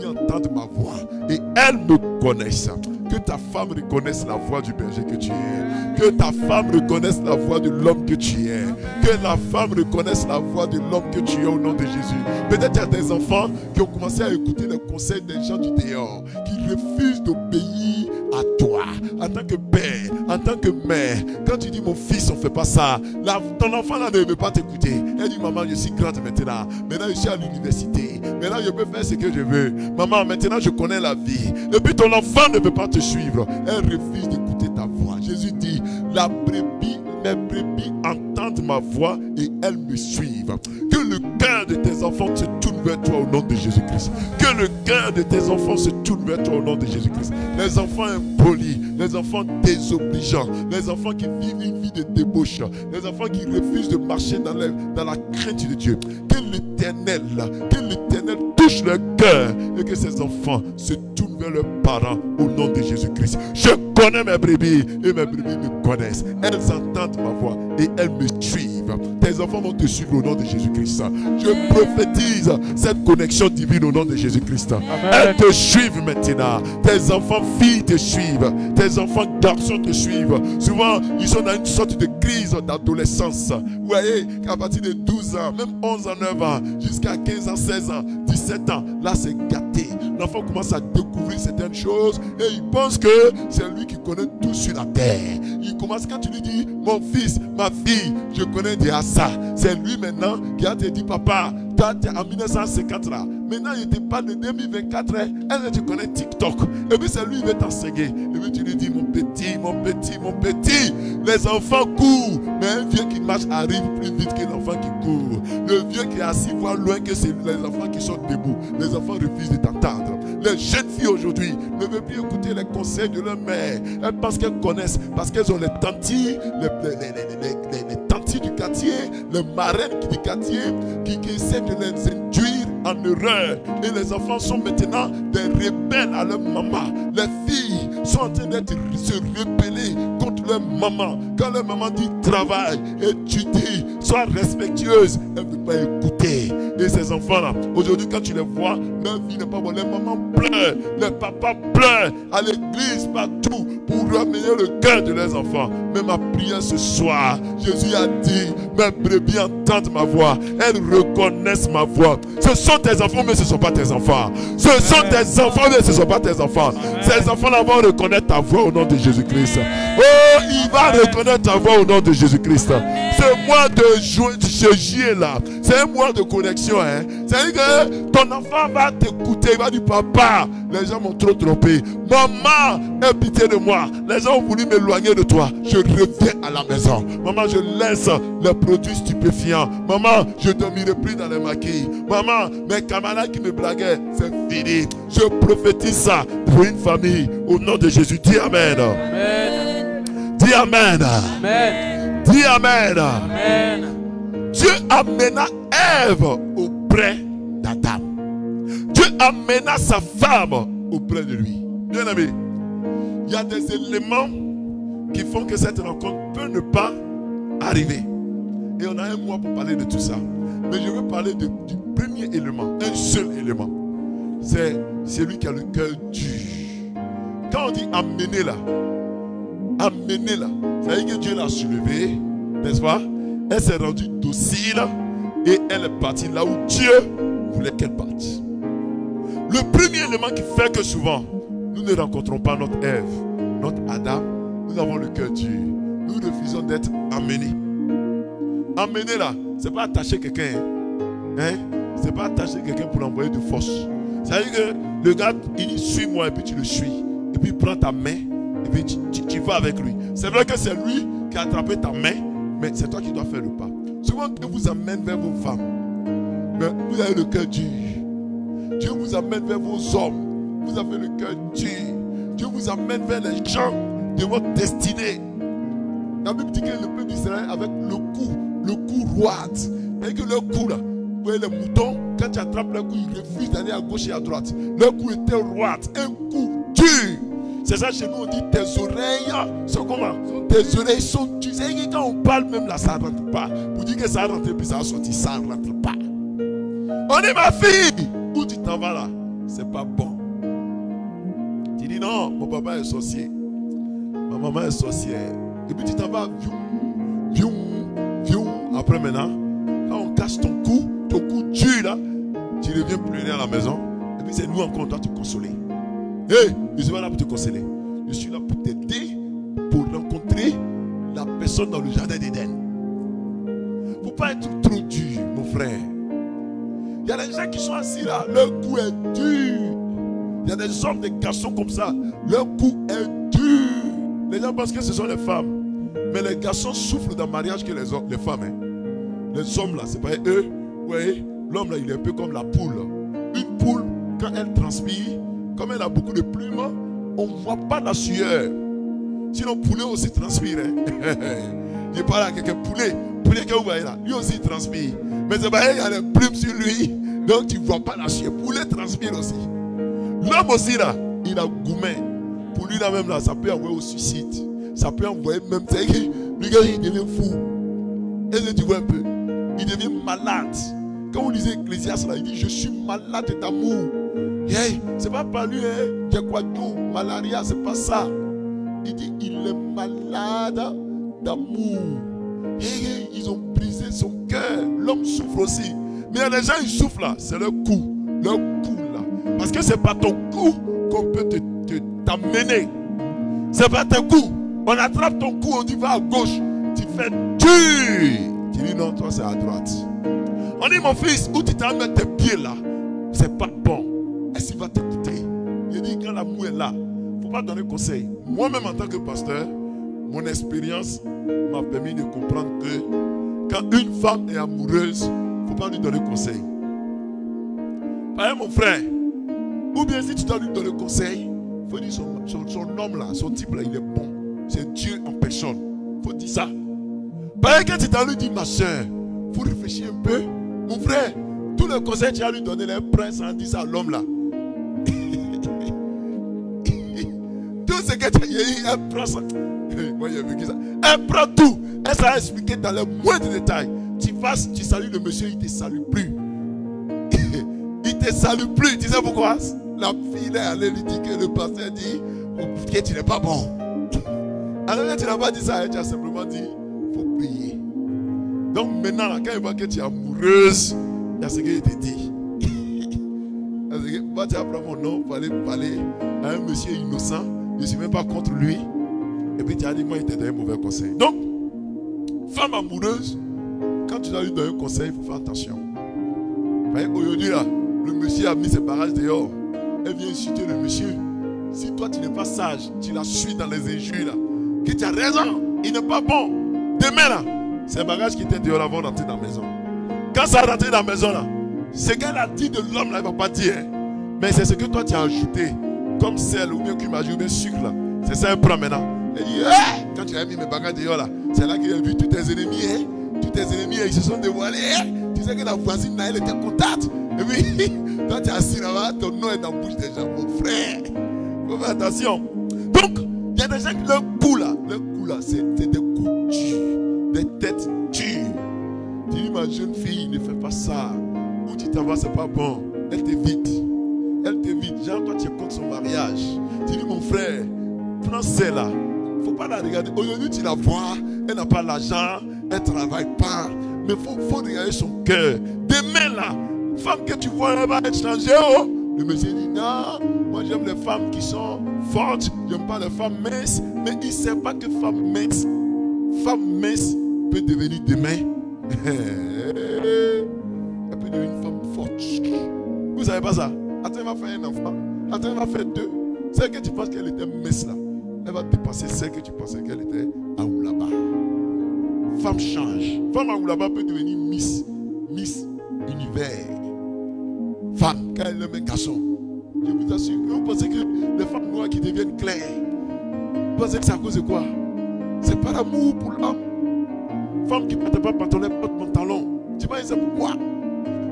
entendent ma voix et elles me connaissent. Que ta femme reconnaisse la voix du berger que tu es. Que ta femme reconnaisse la voix de l'homme que tu es. Que la femme reconnaisse la voix de l'homme que tu es au nom de Jésus. Peut-être il y a des enfants qui ont commencé à écouter les conseils des gens du dehors, qui refusent d'obéir à toi, en tant que père, en tant que mère. Quand tu dis mon fils, on ne fait pas ça, ton enfant là ne veut pas t'écouter. Elle dit maman, je suis grande maintenant. Maintenant je suis à l'université. Maintenant je peux faire ce que je veux. Maman, maintenant je connais la vie. Et puis ton enfant ne veut pas te suivre. Elle refuse d'écouter ta voix. Jésus dit, mes brebis entendent ma voix et elles me suivent. Que le cœur de tes enfants se tourne vers toi au nom de Jésus-Christ. Que le cœur de tes enfants se tourne vers toi au nom de Jésus-Christ. Les enfants impolis, les enfants désobligeants, les enfants qui vivent une vie de débauche, les enfants qui refusent de marcher dans la crainte de Dieu. Que l'Éternel touche leur cœur et que ces enfants se tournent vers leurs parents au nom de Jésus-Christ. Je connais mes brebis et mes brebis me connaissent. Elles entendent ma voix et elles me suivent. Tes enfants vont te suivre au nom de Jésus-Christ. Je prophétise cette connexion divine au nom de Jésus-Christ. Elles te suivent maintenant. Tes enfants filles te suivent. Tes enfants garçons te suivent. Souvent, ils sont dans une sorte de crise d'adolescence. Vous voyez qu'à partir de 12 ans, même 11 ans, 9 ans, jusqu'à 15 ans, 16 ans, 17 ans, là c'est gâté. L'enfant commence à découvrir certaines choses et il pense que c'est lui qui connaît tout sur la terre. Il commence, quand tu lui dis mon fils, ma fille, je connais déjà ça. C'est lui maintenant qui a te dit papa, toi tu es en 1950 là. Maintenant il te parle de 2024. Elle tu connais TikTok. Et puis c'est lui qui veut t'enseigner. Et puis tu lui dis mon petit, mon petit, mon petit. Les enfants courent, mais un vieux qui marche arrive plus vite que l'enfant qui court. Le vieux qui est assis voit loin que c'est les enfants qui sont debout. Les enfants refusent de t'entendre. Les jeunes filles aujourd'hui ne veulent plus écouter les conseils de leur mère. Elles pensent qu'elles connaissent, parce qu'elles ont les tantis, les tantis du quartier, les marraines du quartier qui essaient de les induire en erreur. Et les enfants sont maintenant des rebelles à leur maman. Les filles sont en train de se rebeller contre leur maman. Quand leur maman dit travail, étudie, sois respectueuse, elle ne veut pas écouter. Et ces enfants-là, aujourd'hui quand tu les vois, leur vie n'est pas bonne. Les mamans pleurent, les papas pleurent à l'église, partout, pour ramener le cœur de leurs enfants. Mais ma prière ce soir, Jésus a dit, mes brebis entendent ma voix, elles reconnaissent ma voix. Ce sont tes enfants, mais ce ne sont pas tes enfants. Ce sont tes enfants, mais ce ne sont pas tes enfants. Ces enfants-là vont reconnaître ta voix au nom de Jésus-Christ. Oh, il va reconnaître ta voix au nom de Jésus-Christ. Ce mois de juillet là, c'est un mois de connexion. C'est-à-dire que ton enfant va t'écouter, il va dire papa, les gens m'ont trop trompé. Maman, aie pitié de moi. Les gens ont voulu m'éloigner de toi. Je reviens à la maison. Maman, je laisse les produits stupéfiants. Maman, je ne dormirai plus dans les maquilles. Maman, mes camarades qui me blaguaient, c'est fini. Je prophétise ça pour une famille. Au nom de Jésus, dis Amen. Amen. Dis Amen. Amen. Dis Amen. Amen. Dieu amena Ève auprès d'Adam. Dieu amena sa femme auprès de lui. Bien aimé, il y a des éléments qui font que cette rencontre peut ne pas arriver. Et on a un mois pour parler de tout ça. Mais je veux parler du premier élément, un seul élément. C'est celui qui a le cœur dur. Quand on dit amener là, ça veut dire que Dieu l'a soulevé, n'est-ce pas? Elle s'est rendue docile et elle est partie là où Dieu voulait qu'elle parte. Le premier élément qui fait que souvent, nous ne rencontrons pas notre Ève, notre Adam, nous avons le cœur dur. Nous refusons d'être amenés. Amener là, ce n'est pas attacher quelqu'un. Ce n'est pas attacher quelqu'un pour l'envoyer de force. Ça veut dire que le gars, il dit suis-moi et puis tu le suis. Et puis il prend ta main et puis tu vas avec lui. C'est vrai que c'est lui qui a attrapé ta main, mais c'est toi qui dois faire le pas. Souvent, il vous amène vers vos femmes. Mais vous avez le cœur dur. Dieu vous amène vers vos hommes. Vous avez le cœur dur. Dieu vous amène vers les gens de votre destinée. La Bible dit que le peuple d'Israël avec le cou roide. Et que le cou là, vous voyez les moutons, quand tu attrapes le cou, ils refusent d'aller à gauche et à droite. Le cou était roide, un cou dur. C'est ça chez nous on dit tes oreilles sont comment? Tes oreilles sont dures. C'est que quand on parle même là, ça ne rentre pas. Pour dire que ça rentre puis ça a sorti, ça ne rentre pas. On est ma fille. Où tu t'en vas là? C'est pas bon. Tu dis non, mon papa est sorcier. Ma maman est sorcière. Et puis tu t'en vas, viou. Après maintenant, quand on cache ton cou dur là, tu reviens pleurer à la maison. Et puis c'est nous encore, on doit te consoler. Hey, je ne suis pas là pour te consoler. Je suis là pour t'aider, pour rencontrer la personne dans le jardin d'Éden. Il ne faut pas être trop dur, mon frère. Il y a des gens qui sont assis là, leur cou est dur. Il y a des hommes, des garçons comme ça, leur cou est dur. Les gens pensent que ce sont les femmes. Mais les garçons souffrent dans le mariage que les femmes. Hein. Les hommes là, c'est pas eux. Ouais, l'homme là, il est un peu comme la poule. Une poule, quand elle transpire, comme elle a beaucoup de plumes, on ne voit pas la sueur. Sinon, poulet aussi transpire. Hein. Je parle à quelqu'un, poulet que vous voyez là, lui aussi il transpire. Mais c'est pas il y a des plumes sur lui, donc tu ne vois pas la sueur. Poulet transpire aussi. L'homme aussi là, il a gourmet. Pour lui là même là, ça peut envoyer au suicide. Ça peut envoyer même, lui il devient fou. Et tu vois un peu, il devient malade. Quand on lisait Ecclésiaste là, il dit je suis malade d'amour. Hey, c'est pas par lui, hein. J'ai quoi tout, malaria, c'est pas ça. Il dit il est malade d'amour. Hey, ils ont brisé son cœur. L'homme souffre aussi. Mais il y a des gens qui souffrent là, c'est leur cou là. Parce que c'est pas ton cou qu'on peut t'amener. C'est pas ton cou. On attrape ton cou, on dit va à gauche. Tu fais dur. Tu dis non, toi c'est à droite. On dit mon fils, où tu t'as mis tes pieds là, c'est pas bon. Est-ce qu'il va t'écouter? Il dit quand l'amour est là, il ne faut pas donner conseil. Moi-même en tant que pasteur, mon expérience m'a permis de comprendre que quand une femme est amoureuse, il ne faut pas lui donner conseil. Par exemple, mon frère, ou bien si tu dois lui donner conseil, il faut dire son homme là, son type là, il est bon. C'est Dieu en personne. Il faut dire ça. Par exemple, quand tu t'as lui dit ma soeur, il faut réfléchir un peu. Mon frère, tous les conseils que tu as lui donné, les princes en dit ça à l'homme là. Tout ce que tu as dit, elle prend ça. Moi j'ai vécu ça. Elle prend tout. Elle s'est expliqué dans les moindres détails. Tu salues le monsieur, il ne te salue plus. Il ne te salue plus. Tu sais pourquoi? La fille est allée lui dire que le pasteur dit que tu n'es pas bon. Alors tu n'as pas dit ça, tu as simplement dit il faut prier. Donc maintenant, là, quand il voit que tu es amoureuse, il y a ce qu'il te dit. Moi, tu apprends mon nom pour aller parler à un monsieur innocent. Je ne suis même pas contre lui. Et puis tu as dit, moi, il t'a donné un mauvais conseil. Donc, femme amoureuse, quand tu dois lui donner un conseil, il faut faire attention. Aujourd'hui, là, le monsieur a mis ses barrages dehors. Elle vient insulter le monsieur. Si toi, tu n'es pas sage, tu la suis dans les injures, là, que tu as raison, il n'est pas bon. Demain, là, c'est un bagage qui était dehors là, va rentrer dans la maison. Quand ça rentre dans la maison, là, ce qu'elle a dit de l'homme, là, il ne va pas dire. Hein. Mais c'est ce que toi, tu as ajouté. Comme sel, ou bien cumin, ou bien sucre, là. C'est ça, elle prend maintenant. Elle dit, hey! Quand tu as mis mes bagages dehors, là, c'est là qu'il a vu tous tes ennemis. Hein? Tous tes ennemis, ils se sont dévoilés. Hein? Tu sais que la voisine, là, elle était contente. Et puis, toi, tu es assis là-bas, ton nom est dans la bouche des gens, mon frère. Il faut faire attention. Donc, il y a des gens qui, leur cou, là, c'est des coups durs, des têtes dures. Tu dis, ma jeune fille, ne fais pas ça. Où tu t'en vas, c'est pas bon. Elle t'évite. Elle t'évite. Genre, toi, tu es contre son mariage. Tu dis, mon frère, prends celle-là. Il ne faut pas la regarder. Aujourd'hui, tu la vois. Elle n'a pas l'argent. Elle ne travaille pas. Mais il faut regarder son cœur. Demain, là, femme que tu vois, elle va être changée. Oh. Le monsieur dit, non, moi, j'aime les femmes qui sont fortes. Je n'aime pas les femmes minces. Mais il ne sait pas que femme mince peut devenir demain. Elle peut devenir une femme forte. Vous ne savez pas ça? Attends, elle va faire un enfant. Attends, elle va faire deux. Celle que tu penses qu'elle était mince là, elle va dépasser celle que tu pensais qu'elle était à Oulaba. Femme change. Femme à Oulaba peut devenir Miss univers. Femme, quand elle aime un garçon, je vous assure, vous pensez que les femmes noires qui deviennent claires, vous pensez que c'est à cause de quoi? C'est par amour pour l'homme. Femme qui ne porte pas pantalon, elle porte pantalon. Tu vois, c'est pourquoi?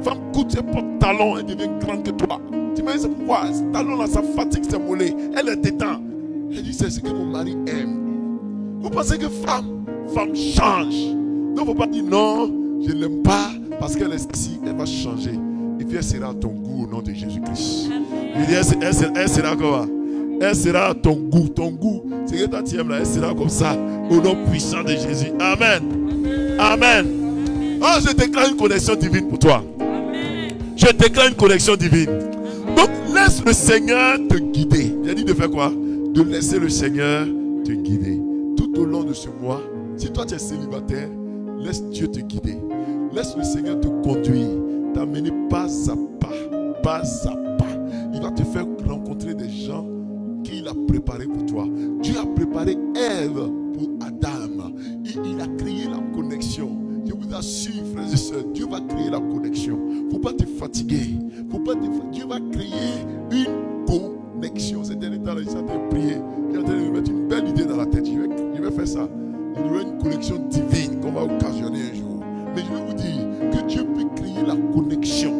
Femme coûte ses pantalons, elle devient grande que toi. Tu vois, c'est pourquoi? Ce talon-là, ça fatigue ses mollets. Elle est détente. Elle dit, c'est ce que mon mari aime. Vous pensez que femme change. Donc, il ne faut pas dire non, je ne l'aime pas parce qu'elle est ici, elle va changer. Et puis elle sera à ton goût au nom de Jésus-Christ. Elle sera comment? Elle sera à ton goût. Ton goût, c'est que toi tu aimes là, elle sera comme ça au nom puissant de Jésus. Amen. Amen. Oh, je déclare une connexion divine pour toi. Je déclare une connexion divine. Donc laisse le Seigneur te guider. J'ai dit de faire quoi? De laisser le Seigneur te guider. Tout au long de ce mois, si toi tu es célibataire, laisse Dieu te guider. Laisse le Seigneur te conduire, t'amener pas à pas. Il va te faire rencontrer des gens qu'il a préparés pour toi. Dieu a préparé Ève pour Adam. Il a créé la connexion. Je vous assure, frères et sœurs, Dieu va créer la connexion. Il ne faut pas te fatiguer. Dieu va créer une connexion. Ces derniers temps, je suis en train de prier. Je suis en train de me mettre une belle idée dans la tête. Je vais faire ça. Il y aura une connexion divine qu'on va occasionner un jour. Mais je vais vous dire que Dieu peut créer la connexion.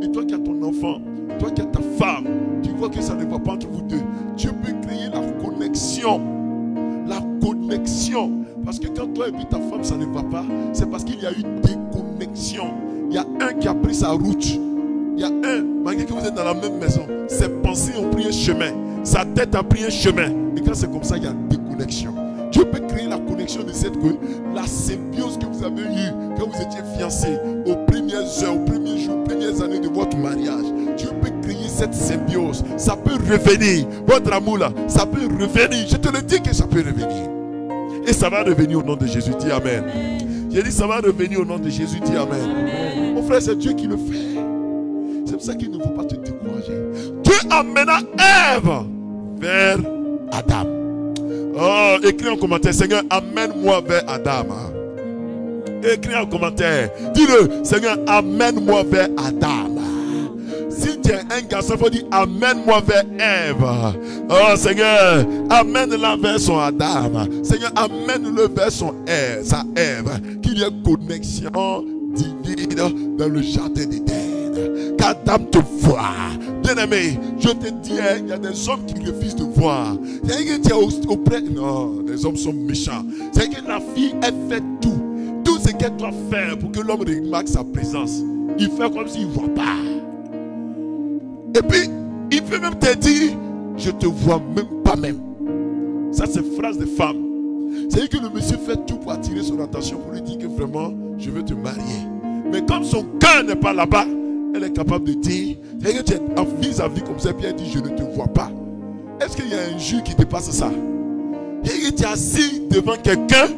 Et toi qui as ton enfant, toi qui as ta femme, tu vois que ça ne va pas entre vous deux. Dieu peut créer la connexion. La connexion. Parce que quand toi et puis ta femme, ça ne va pas, c'est parce qu'il y a eu déconnexion. Il y a un qui a pris sa route. Il y a un, malgré que vous êtes dans la même maison, ses pensées ont pris un chemin. Sa tête a pris un chemin. Et quand c'est comme ça, il y a déconnexion. Dieu peut créer la connexion de cette que la symbiose que vous avez eue quand vous étiez fiancés, aux premières heures, aux premiers jours, aux premières années de votre mariage. Dieu peut créer cette symbiose. Ça peut revenir. Votre amour là, ça peut revenir. Je te le dis que ça peut revenir. Et ça va revenir au nom de Jésus. Dis Amen. J'ai dit ça va revenir au nom de Jésus. Dis Amen. Mon frère, c'est Dieu qui le fait. C'est pour ça qu'il ne faut pas te décourager. Dieu amena Ève vers Adam. Oh, écris en commentaire, Seigneur, amène-moi vers Adam. Écris en commentaire. Dis-le, Seigneur, amène-moi vers Adam. Si tu es un garçon, il faut dire amène-moi vers Ève. Oh Seigneur, amène-la vers son Adam. Seigneur, amène-le vers sa Ève. Qu'il y ait connexion divine dans le jardin d'Éden. Qu'Adam te voie. Bien-aimé, je te dis, il y a des hommes qui refusent de voir. C'est-à-dire que tu es auprès. Non, les hommes sont méchants. C'est-à-dire que la fille, elle fait tout. Tout ce qu'elle doit faire pour que l'homme remarque sa présence. Il fait comme s'il ne voit pas. Et puis, il peut même te dire, je te vois même pas même. Ça, c'est phrase de femme. C'est-à-dire que le monsieur fait tout pour attirer son attention, pour lui dire que vraiment, je veux te marier. Mais comme son cœur n'est pas là-bas, elle est capable de dire, c'est-à-dire que tu es en vis-à-vis comme ça, et puis elle dit, je ne te vois pas. Est-ce qu'il y a un juge qui dépasse ça? Et tu es assis devant quelqu'un,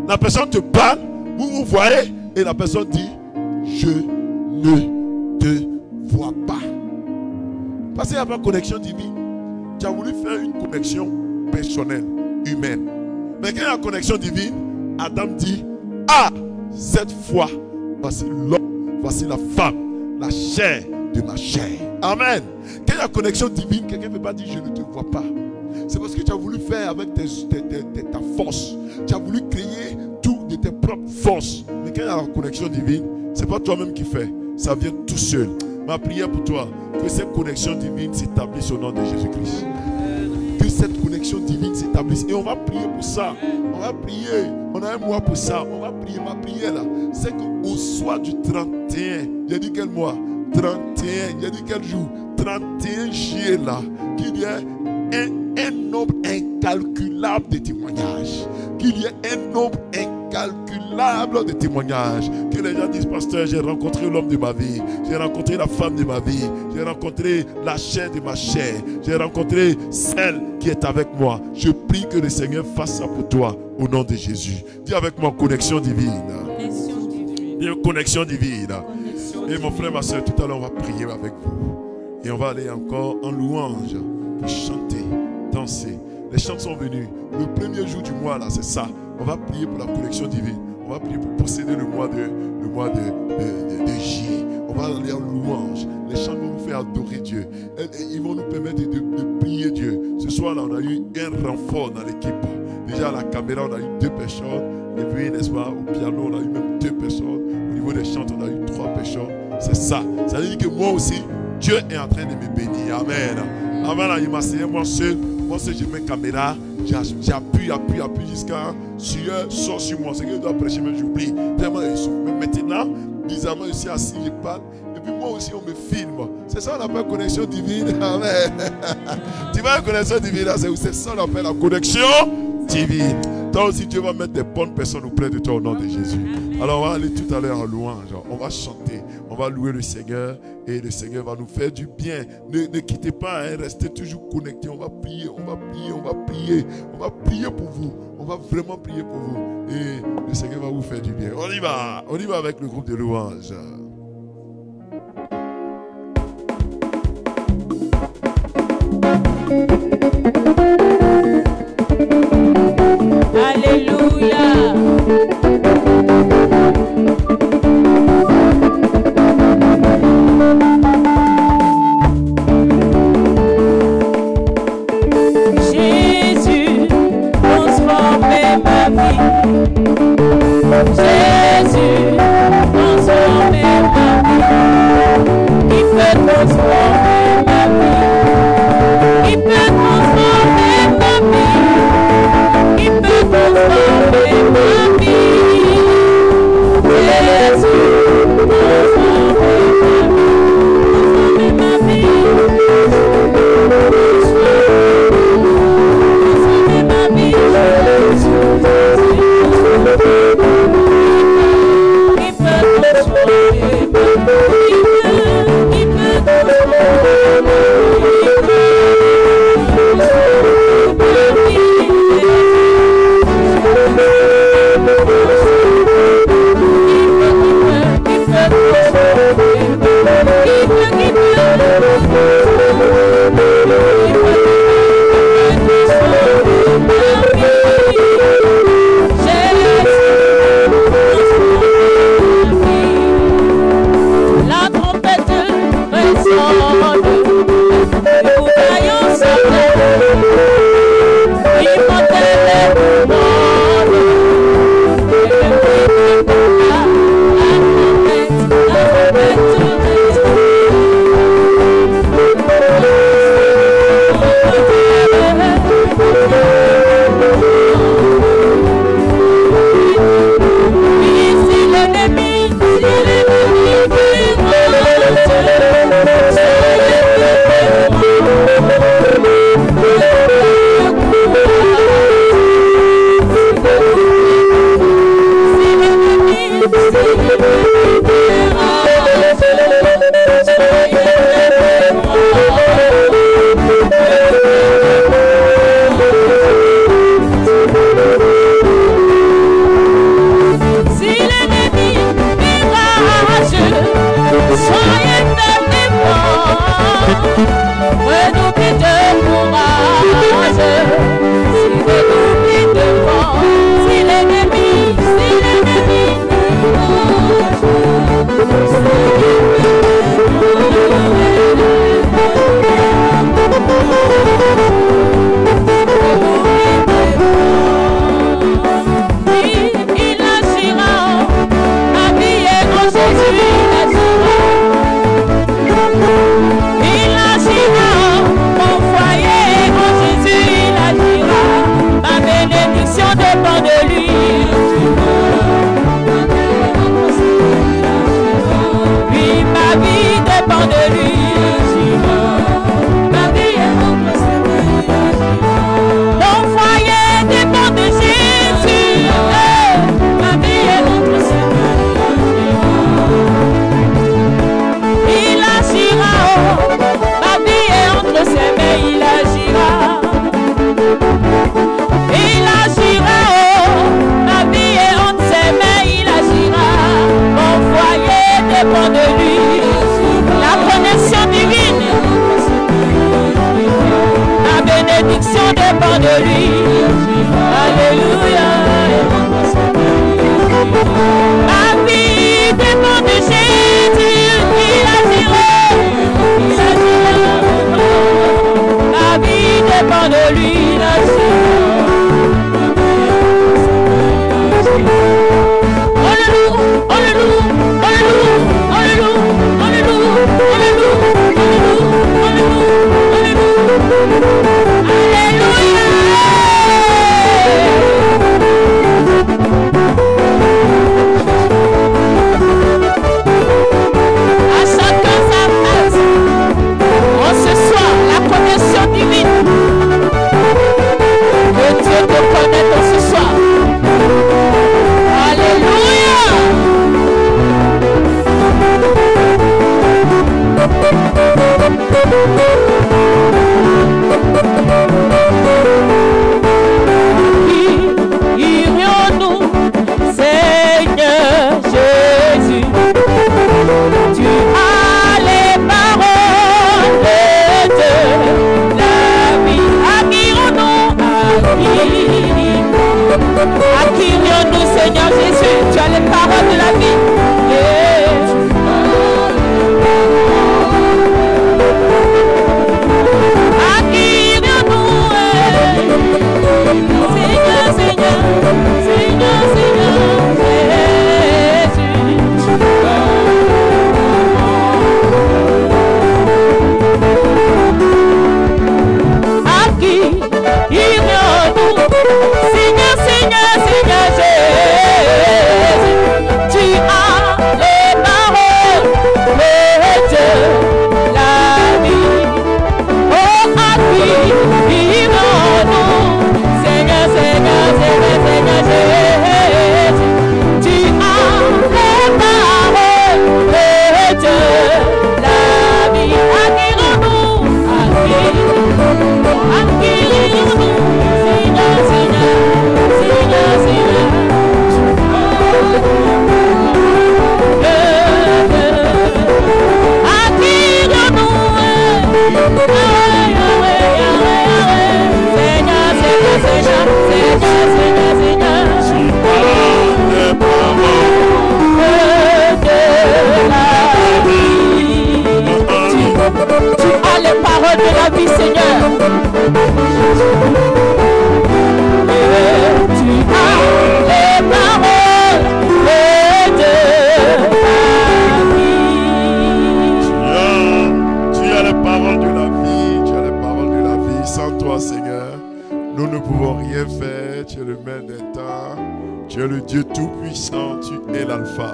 la personne te parle, vous vous voyez, et la personne dit, je ne te vois pas. Parce qu'il n'y a pas de connexion divine. Tu as voulu faire une connexion personnelle, humaine. Mais quand il y a une connexion divine, Adam dit, ah, cette fois, voici l'homme, voici la femme, la chair de ma chair. Amen. Quand il y a une connexion divine, quelqu'un ne peut pas dire, je ne te vois pas. C'est parce que tu as voulu faire avec ta force. Tu as voulu créer tout de tes propres forces. Mais quand il y a la connexion divine, ce n'est pas toi-même qui fais. Ça vient tout seul. Ma prière pour toi, que cette connexion divine s'établisse au nom de Jésus-Christ. Que cette connexion divine s'établisse. Et on va prier pour ça. On va prier. On a un mois pour ça. On va prier. Ma prière là, c'est qu'au soir du 31, j'ai dit quel mois? 31, j'ai dit quel jour? 31 juillet là, qu'il y ait un nombre incalculable de témoignages. Qu'il y ait un nombre incalculable de témoignages. Que les gens disent, pasteur, j'ai rencontré l'homme de ma vie. J'ai rencontré la femme de ma vie. J'ai rencontré la chair de ma chair. J'ai rencontré celle qui est avec moi. Je prie que le Seigneur fasse ça pour toi au nom de Jésus. Dis avec moi, connexion divine. Dis connexion divine. Et mon frère, ma soeur, tout à l'heure, on va prier avec vous. Et on va aller encore en louange pour chanter, danser. Les chants sont venus. Le premier jour du mois, là, c'est ça. On va prier pour la connexion divine. On va prier pour posséder le mois de juillet. On va aller en louange. Les chants vont nous faire adorer Dieu. Et ils vont nous permettre de prier Dieu. Ce soir là, on a eu un renfort dans l'équipe. Déjà à la caméra, on a eu 2 personnes. Et puis, n'est-ce pas, au piano, on a eu même 2 personnes. Au niveau des chants, on a eu 3 personnes. C'est ça. Ça veut dire que moi aussi, Dieu est en train de me bénir. Amen. Avant là, il m'a enseigné moi seul. Moi seul, j'ai mes caméras. J'appuie jusqu'à sueur sort sur moi. C'est que je dois prêcher, mais j'oublie. Tellement ils sont. Mais maintenant, bizarrement, je suis assis, je parle. Et puis moi aussi, on me filme. C'est ça qu'on appelle connexion divine. Amen. Tu vois, la connexion divine, c'est ça qu'on appelle la connexion divine. Toi aussi, Dieu va mettre des bonnes personnes auprès de toi au nom de Jésus. Alors, on va aller tout à l'heure en louange. On va chanter. On va louer le Seigneur. Et le Seigneur va nous faire du bien. Ne quittez pas, hein, restez toujours connectés. On va prier, on va prier, on va prier. On va prier pour vous. On va vraiment prier pour vous. Et le Seigneur va vous faire du bien. On y va. On y va avec le groupe de louanges. Alléluia. Jésus, transformez ma vie. Jésus, transformez ma vie. Il peut transformer ma vie. Il peut transformer ma vie. Il peut transformer ma vie. Jésus, transformez ma vie. Transformez ma vie. Il peut transformer ma vie. Il peut transformer ma vie. dépend de lui, le Seigneur. Alléluia, Alléluia, Alléluia, Alléluia, Alléluia, Alléluia, à chacun sa place. En ce soir, la connexion divine. Que Dieu te connaisse en ce soir. Alléluia. Irions-nous, Seigneur Jésus, tu as les paroles de la vie. À qui irions-nous, Seigneur Jésus, tu as les paroles de la vie.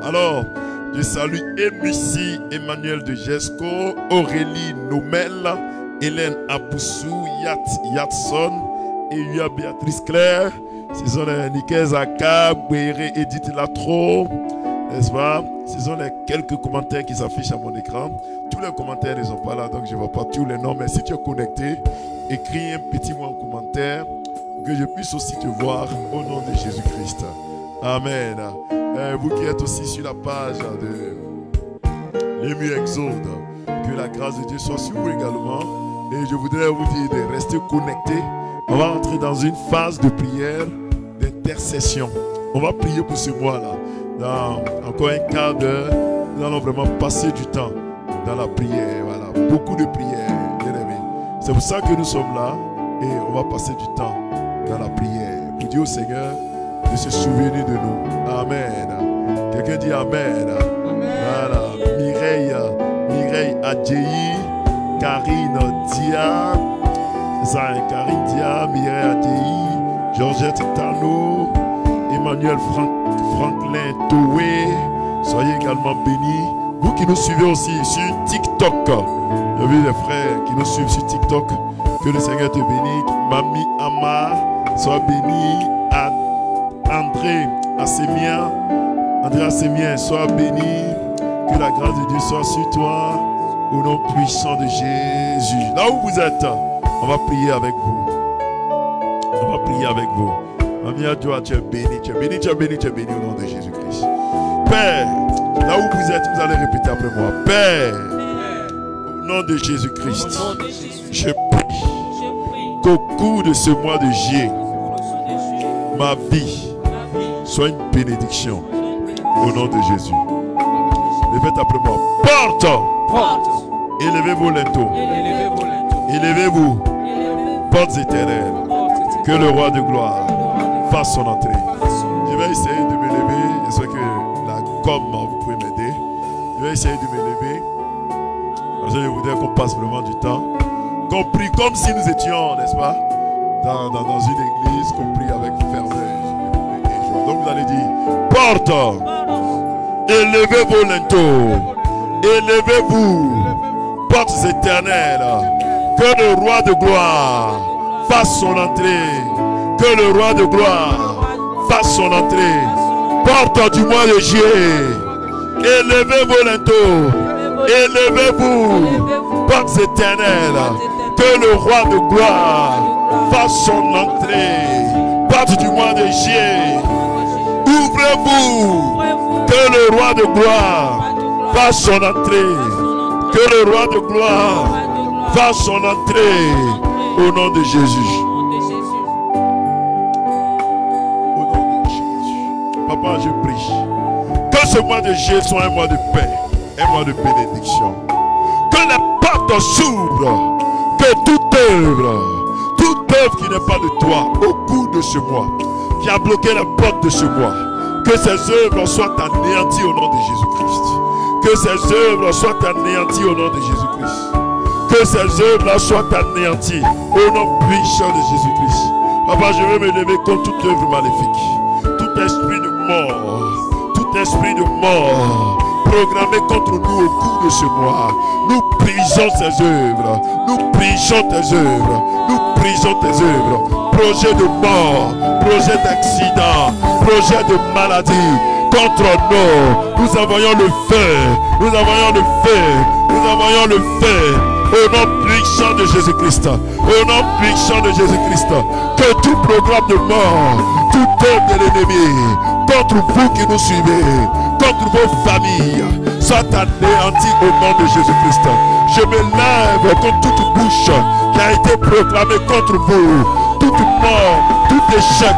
Alors, je salue Emusi, Emmanuel de Jesco, Aurélie Nomel, Hélène Aboussou, Yatson, et Yua Béatrice Claire. Ce sont les Nikez Aka, Béré, Edith Latro, n'est-ce pas? Ce sont les quelques commentaires qui s'affichent à mon écran. Tous les commentaires ne sont pas là, donc je ne vois pas tous les noms. Mais si tu es connecté, écris un petit mot en commentaire, que je puisse aussi te voir au nom de Jésus-Christ. Amen. Vous qui êtes aussi sur la page de l'Ému Exode, que la grâce de Dieu soit sur vous également. Et je voudrais vous dire de rester connectés. On va entrer dans une phase de prière, d'intercession. On va prier pour ce mois-là. Dans encore un quart d'heure, nous allons vraiment passer du temps dans la prière. Voilà, beaucoup de prières, bien aimés. C'est pour ça que nous sommes là et on va passer du temps dans la prière. Pour dire au Seigneur de se souvenir de nous. Amen. Quelqu'un dit Amen. Amen. Voilà. Mireille Adjeyi, Karine Dia, Karine Dia, Mireille Adjeyi, Georgette Tano, Emmanuel Franklin Toué. Soyez également bénis. Vous qui nous suivez aussi sur TikTok, j'ai vu les frères qui nous suivent sur TikTok. Que le Seigneur te bénisse. Mami Ama, sois béni. André Assémien, sois béni. Que la grâce de Dieu soit sur toi. Au nom puissant de Jésus. Là où vous êtes, on va prier avec vous. On va prier avec vous. Mamie Adjoa, tu es béni, tu es béni, tu es béni, tu es béni au nom de Jésus-Christ. Père, là où vous êtes, vous allez répéter après moi. Père, au nom de Jésus-Christ, je prie qu'au cours de ce mois de juillet, ma vie soit une bénédiction au nom de Jésus. Répète après moi. Porte. Élevez vos linteaux. Élevez-vous. portes éternelles, que le roi de gloire fasse son entrée. Je vais essayer de me lever. Est-ce que la com, vous pouvez m'aider? Je vais essayer de me lever. Parce que je voudrais qu'on passe vraiment du temps. Qu'on prie comme si nous étions, n'est-ce pas, dans une église, qu'on prie avec ferveur. Donc vous allez dire, porte, élevez vos linteaux, élevez-vous, portes éternelles, que le roi de gloire fasse son entrée, que le roi de gloire fasse son entrée. Porte du mois de juillet, élevez vos linteaux, élevez-vous, portes éternelles, que le roi de gloire fasse son entrée. Porte du mois de juillet, ouvrez-vous, que le roi de gloire fasse son entrée, que le roi de gloire fasse son entrée, au nom de Jésus. Au nom de Jésus. Papa, je prie que ce mois de juillet soit un mois de paix, un mois de bénédiction. Que les portes s'ouvrent, que toute œuvre qui n'est pas de toi au cours de ce mois, qui a bloqué la porte de ce mois, que ces œuvres soient anéanties au nom de Jésus-Christ. Que ces œuvres soient anéanties au nom de Jésus-Christ. Que ces œuvres soient anéanties au nom puissant de Jésus-Christ. Papa, je vais me lever contre toute œuvre maléfique, tout esprit de mort, programmé contre nous au cours de ce mois. Nous brisons ces œuvres, nous brisons tes œuvres, nous brisons tes œuvres. Projet de mort, projet d'accident, projet de maladie contre nous. Nous envoyons le feu, nous envoyons le feu, nous envoyons le feu. Au nom puissant de Jésus-Christ, au nom puissant de Jésus-Christ, que tout programme de mort, toute œuvre de l'ennemi contre vous qui nous suivez, contre vos familles, soit anéanti au nom de Jésus-Christ. Je me lève contre toute bouche qui a été proclamée contre vous, toute mort, tout échec,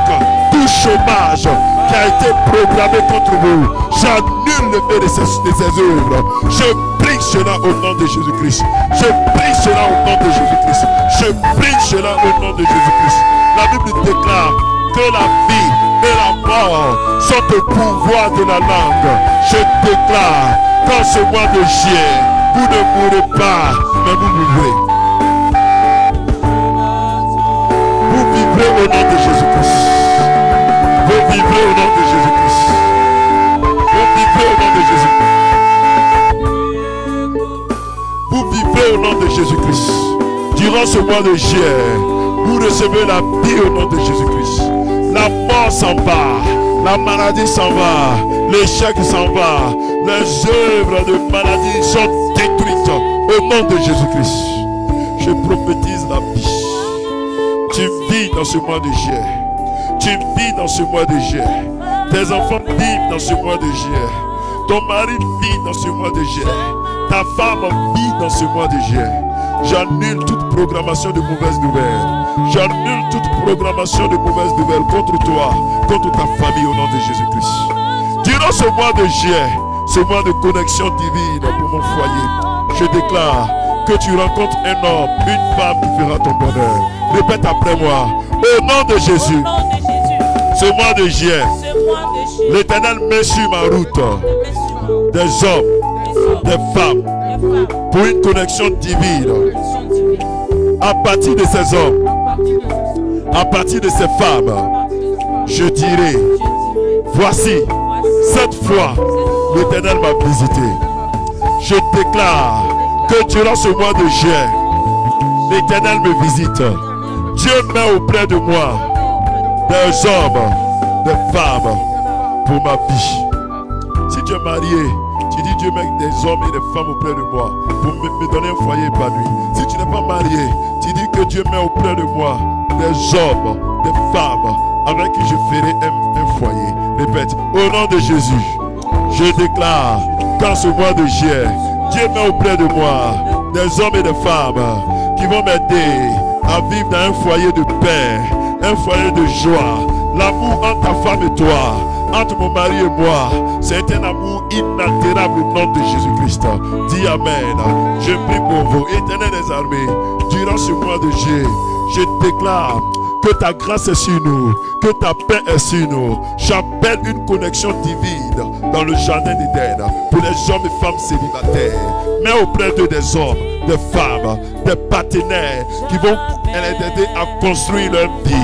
tout chômage qui a été programmé contre vous. J'annule le fait de ces œuvres. Je prie cela au nom de Jésus-Christ. Je prie cela au nom de Jésus-Christ. Je prie cela au nom de Jésus-Christ. La Bible déclare que la vie et la mort sont au pouvoir de la langue. Je déclare qu'en ce mois de juillet, vous ne mourrez pas, mais vous vivrez. Vous vivrez au nom de Jésus-Christ. Vous vivrez au nom de Jésus-Christ. Vous vivrez au nom de Jésus-Christ. Vous vivrez au nom de Jésus-Christ. Durant ce mois de juillet, vous recevez la vie au nom de Jésus-Christ. La mort s'en va, la maladie s'en va, l'échec s'en va, les œuvres de maladie sont détruites au nom de Jésus-Christ. Je prophétise la vie. Tu vis dans ce mois de juillet. Tu vis dans ce mois de juillet. Tes enfants vivent dans ce mois de juillet. Ton mari vit dans ce mois de juillet. Ta femme vit dans ce mois de juillet. J'annule toute programmation de mauvaises nouvelles. J'annule toute programmation de mauvaises nouvelles contre toi, contre ta famille au nom de Jésus-Christ. Durant ce mois de juillet, ce mois de connexion divine pour mon foyer, je déclare que tu rencontres un homme, une femme qui fera ton bonheur. Répète après moi, au nom de Jésus, ce mois de juillet, l'Éternel met sur ma route des hommes, des femmes, pour une connexion divine. À partir de ces hommes, à partir de ces femmes, je dirai, voici, cette fois, l'Éternel m'a visité. Je déclare que durant ce mois de juillet, l'Éternel me visite. Dieu met auprès de moi des hommes, des femmes pour ma vie. Si tu es marié, tu dis Dieu met des hommes et des femmes auprès de moi pour me donner un foyer épanoui. Si tu n'es pas marié, tu dis que Dieu met auprès de moi des hommes, des femmes avec qui je ferai un foyer. Répète, au nom de Jésus, je déclare qu'en ce mois de juillet, Dieu met auprès de moi des hommes et des femmes qui vont m'aider à vivre dans un foyer de paix, un foyer de joie. L'amour entre ta femme et toi, entre mon mari et moi, c'est un amour inaltérable au nom de Jésus-Christ. Dis Amen. Je prie pour vous, Éternel des armées, durant ce mois de juillet, Je déclare que ta grâce est sur nous, que ta paix est sur nous. J'appelle une connexion divine dans le jardin d'Éden pour les hommes et femmes célibataires. Mais auprès d'eux des hommes, des femmes, des partenaires qui vont les aider à construire leur vie.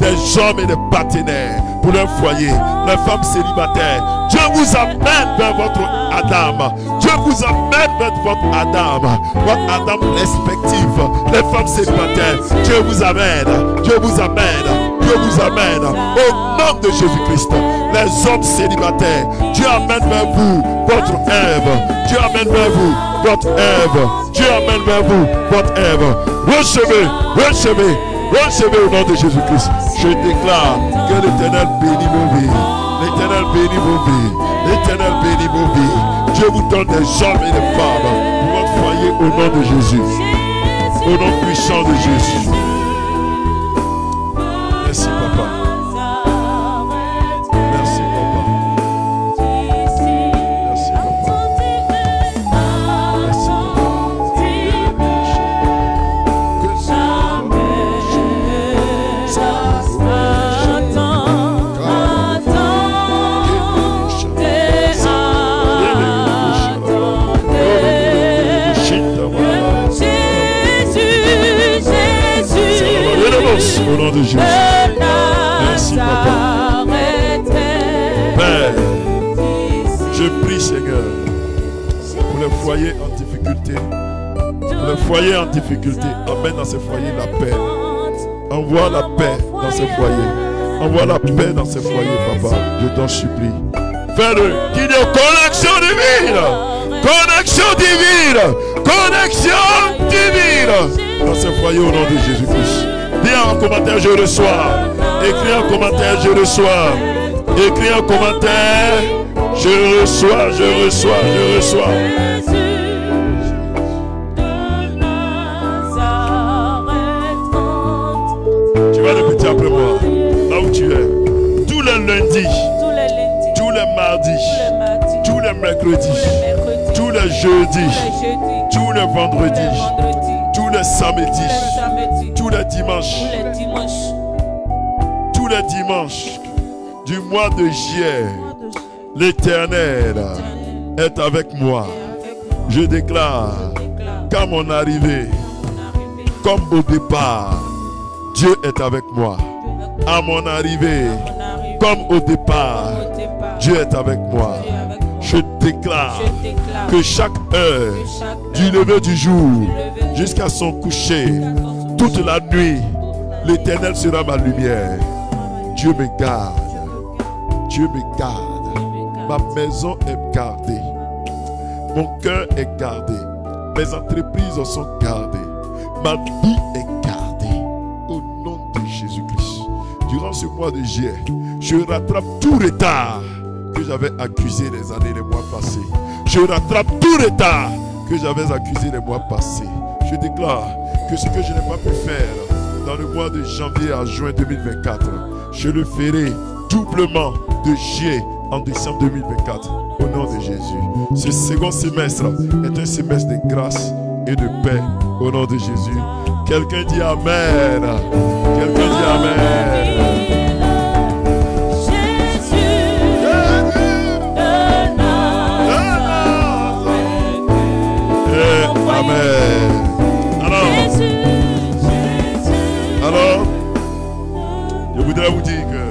Des hommes et des partenaires pour leur foyer. Les femmes célibataires, Dieu vous amène vers votre Adam. Dieu vous amène vers votre Adam. Votre Adam respectif. Les femmes célibataires, Dieu vous amène. Dieu vous amène. Dieu vous amène. Au nom de Jésus-Christ. Les hommes célibataires, Dieu amène vers vous votre Ève. Dieu amène vers vous votre Ève. Dieu amène vers vous votre Ève. Recevez, recevez, recevez au nom de Jésus-Christ. Je déclare que l'Éternel bénit vos vies. L'Éternel bénit vos vies. L'Éternel bénit vos vies. Dieu vous donne des hommes et des femmes pour votre foyer au nom de Jésus. Au nom puissant de Jésus. Merci papa. Merci papa. Merci papa. Merci au nom de Jésus. Merci papa. Père, je prie Seigneur pour les foyers en difficulté. Pour les foyers en difficulté, amène dans ces foyers la paix. Envoie la paix dans ces foyers. Envoie la paix dans ces foyers, papa. Je t'en supplie. Fais-le. Qu'il y ait connexion divine. Connexion divine. Connexion divine dans ces foyers au nom de Jésus-Christ. Dis en commentaire, je reçois. Écris en commentaire, je reçois. Écris en commentaire, je reçois, je reçois, je reçois. Tu vas répéter après moi, là où tu es. Tous les lundis, tous les mardis, tous les mercredis, tous les jeudis, tous les vendredis, tous les samedis, tous les dimanches, tous les dimanches du mois de juillet, l'Éternel est avec moi. Je déclare qu'à mon arrivée, comme au départ, Dieu est avec moi. À mon arrivée, comme au départ, Dieu est avec moi. Je déclare que chaque heure, du lever du jour jusqu'à son coucher, toute la nuit, l'Éternel sera ma lumière. Dieu me garde. Dieu me garde. Ma maison est gardée. Mon cœur est gardé. Mes entreprises sont gardées. Ma vie est gardée. Au nom de Jésus-Christ. Durant ce mois de juillet, je rattrape tout retard que j'avais accusé les années, les mois passés. Je rattrape tout retard que j'avais accusé les mois passés. Je déclare que ce que je n'ai pas pu faire dans le mois de janvier à juin 2024, je le ferai doublement de juillet en décembre 2024 au nom de Jésus. Ce second semestre est un semestre de grâce et de paix au nom de Jésus. Quelqu'un dit Amen. Quelqu'un dit Amen. Amen. Alors, je voudrais vous dire que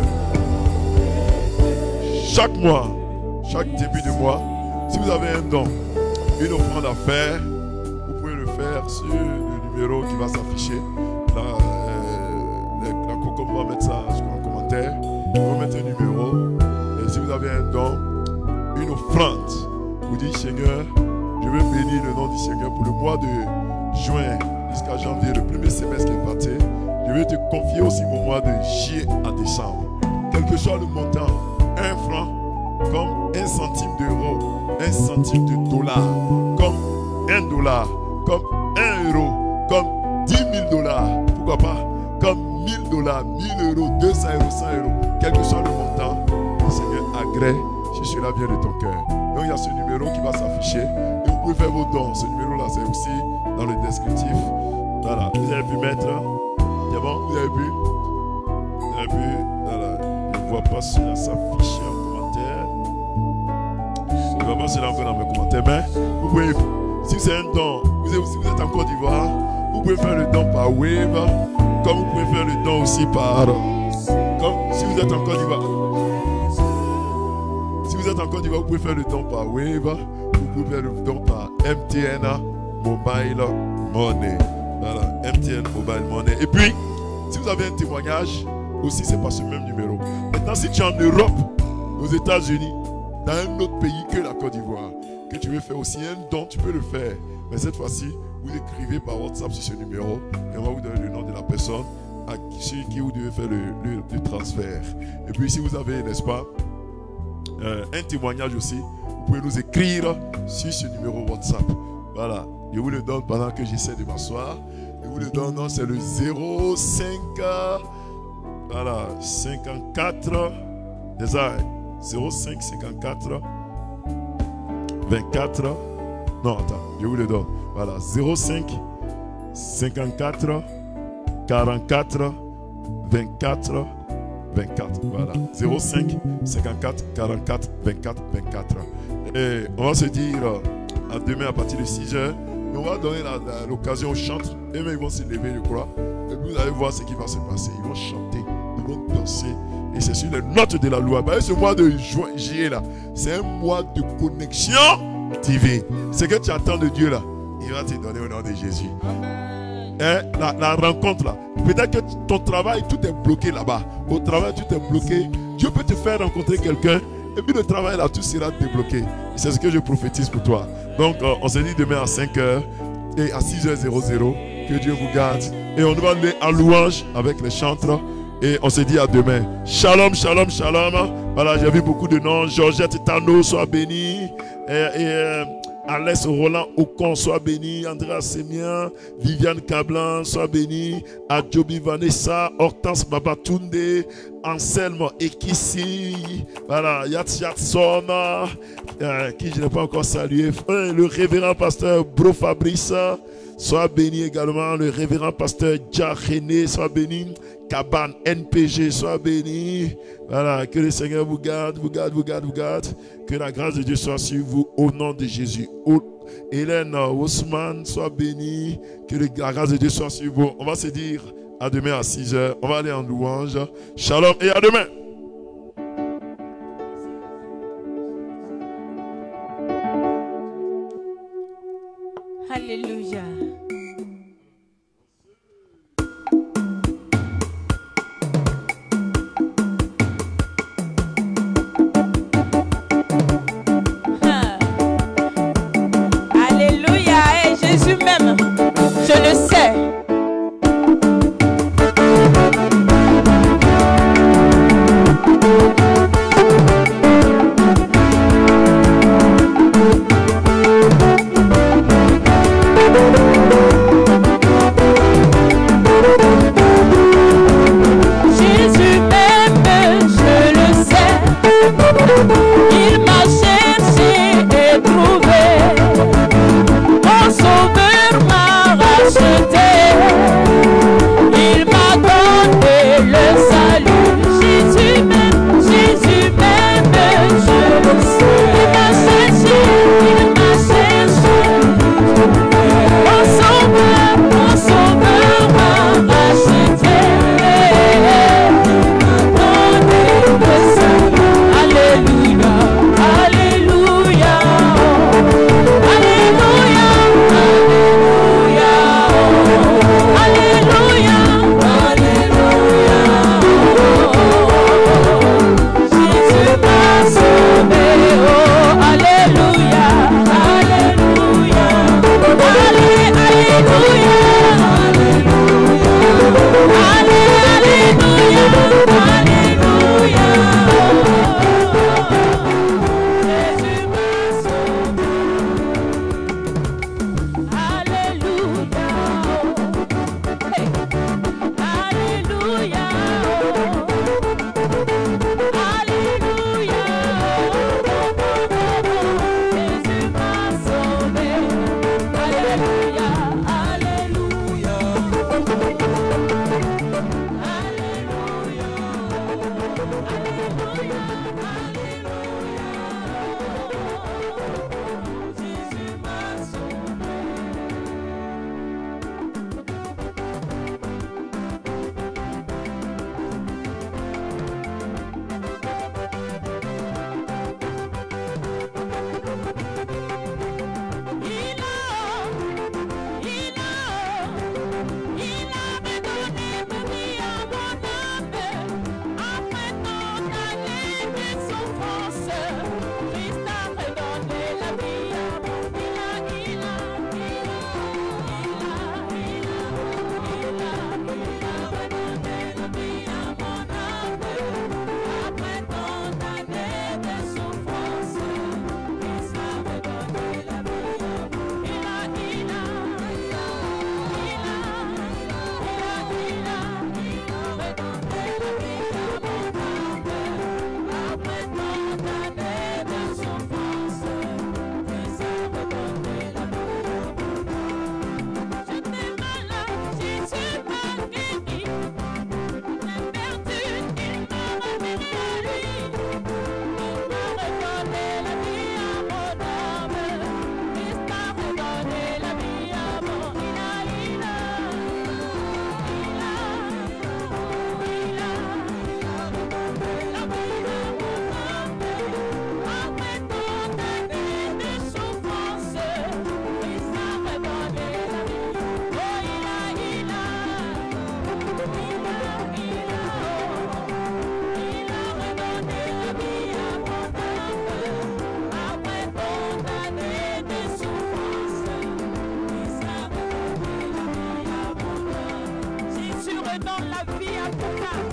chaque mois, chaque début de mois, si vous avez un don, une offrande à faire, vous pouvez le faire sur le numéro qui va s'afficher. La Coco va mettre ça en commentaire. Vous mettez un numéro. Et si vous avez un don, une offrande, vous dites Seigneur, je veux bénir le nom du Seigneur pour le mois de juin jusqu'à janvier, le premier semestre qui est parti. Je veux te confier aussi mon mois de juillet à décembre. Quel que soit le montant, 1 franc, comme 1 centime d'euro, 1 centime de dollar, comme 1 dollar, comme 1 euro, comme 10 000 dollars, pourquoi pas, comme 1000 dollars, 1000 euros, 200 euros, 100 euros, quel que soit le montant, le Seigneur agrée si cela vient de ton cœur. Donc il y a ce numéro qui va s'afficher et vous pouvez faire vos dons. Ce numéro-là, c'est aussi dans le descriptif. Voilà, vous avez pu mettre. C'est bon, vous avez vu? Vous avez vu? Voilà. Je ne vois pas cela s'afficher en commentaire. Je ne vois pas cela encore dans mes commentaires. Mais vous pouvez, si c'est un don, si vous êtes en Côte d'Ivoire, vous pouvez faire le don par Wave, comme vous pouvez faire le don aussi par. Comme si vous êtes en Côte d'Ivoire. Si vous êtes en Côte d'Ivoire, vous pouvez faire le don par Wave, vous pouvez faire le don par MTN Mobile Money. Voilà, MTN Mobile Money. Et puis, si vous avez un témoignage, aussi c'est par ce même numéro. Maintenant, si tu es en Europe, aux États-Unis, dans un autre pays que la Côte d'Ivoire, que tu veux faire aussi un don, tu peux le faire. Mais cette fois-ci, vous écrivez par WhatsApp sur ce numéro et on va vous donner le nom de la personne sur qui vous devez faire le transfert. Et puis, si vous avez, n'est-ce pas, un témoignage aussi, vous pouvez nous écrire sur ce numéro WhatsApp. Voilà, je vous le donne pendant que j'essaie de m'asseoir. Je vous le donne, non, c'est le 05, voilà, 54, déjà, 05 54 24, non, attends, je vous le donne. Voilà, 05 54 44 24 24. Voilà, 05 54 44 24 24. Et on va se dire à demain à partir de 6h. Et on va donner l'occasion aux chantres. Et même ils vont se lever, je crois. Et puis vous allez voir ce qui va se passer. Ils vont chanter, ils vont danser. Et c'est sur les notes de la loi. Bah, ce mois de juillet là, c'est un mois de connexion divine. Ce que tu attends de Dieu là, il va te donner au nom de Jésus. Hein, la rencontre là. Peut-être que ton travail, tout est bloqué là-bas. Au travail, tout est bloqué. Dieu peut te faire rencontrer quelqu'un. Et puis le travail là, tout sera débloqué. C'est ce que je prophétise pour toi. Donc, on se dit demain à 5h et à 6h00. Que Dieu vous garde. Et on va aller en louange avec les chantres. Et on se dit à demain. Shalom, shalom, shalom. Voilà, j'ai vu beaucoup de noms. Georgette Tano, sois béni. Alès Roland Ocon, sois béni. Andrea Semien, Viviane Cablan, sois béni. Adjobi Vanessa, Hortense Babatunde, Anselme Ekissi, voilà, Yat Soma, qui je n'ai pas encore salué. Le révérend pasteur Bro Fabrice, sois béni également. Le révérend pasteur Dja René, sois béni. Cabane NPG, sois béni. Voilà, que le Seigneur vous garde, vous garde, vous garde, vous garde. Que la grâce de Dieu soit sur vous au nom de Jésus. Hélène Ousmane, sois béni. Que la grâce de Dieu soit sur vous. On va se dire à demain à 6h. On va aller en louange. Shalom et à demain. Alléluia. Même, je le sais. Jésus m'aime, je le sais. Il m'a cherché et trouvé. Mon sauveur m'a racheté, il m'a donné le salut. Jésus m'aime, je le sais. Il m'a cherché, mon sauveur m'a racheté, il m'a donné le salut. Alléluia. Dans la vie abondante.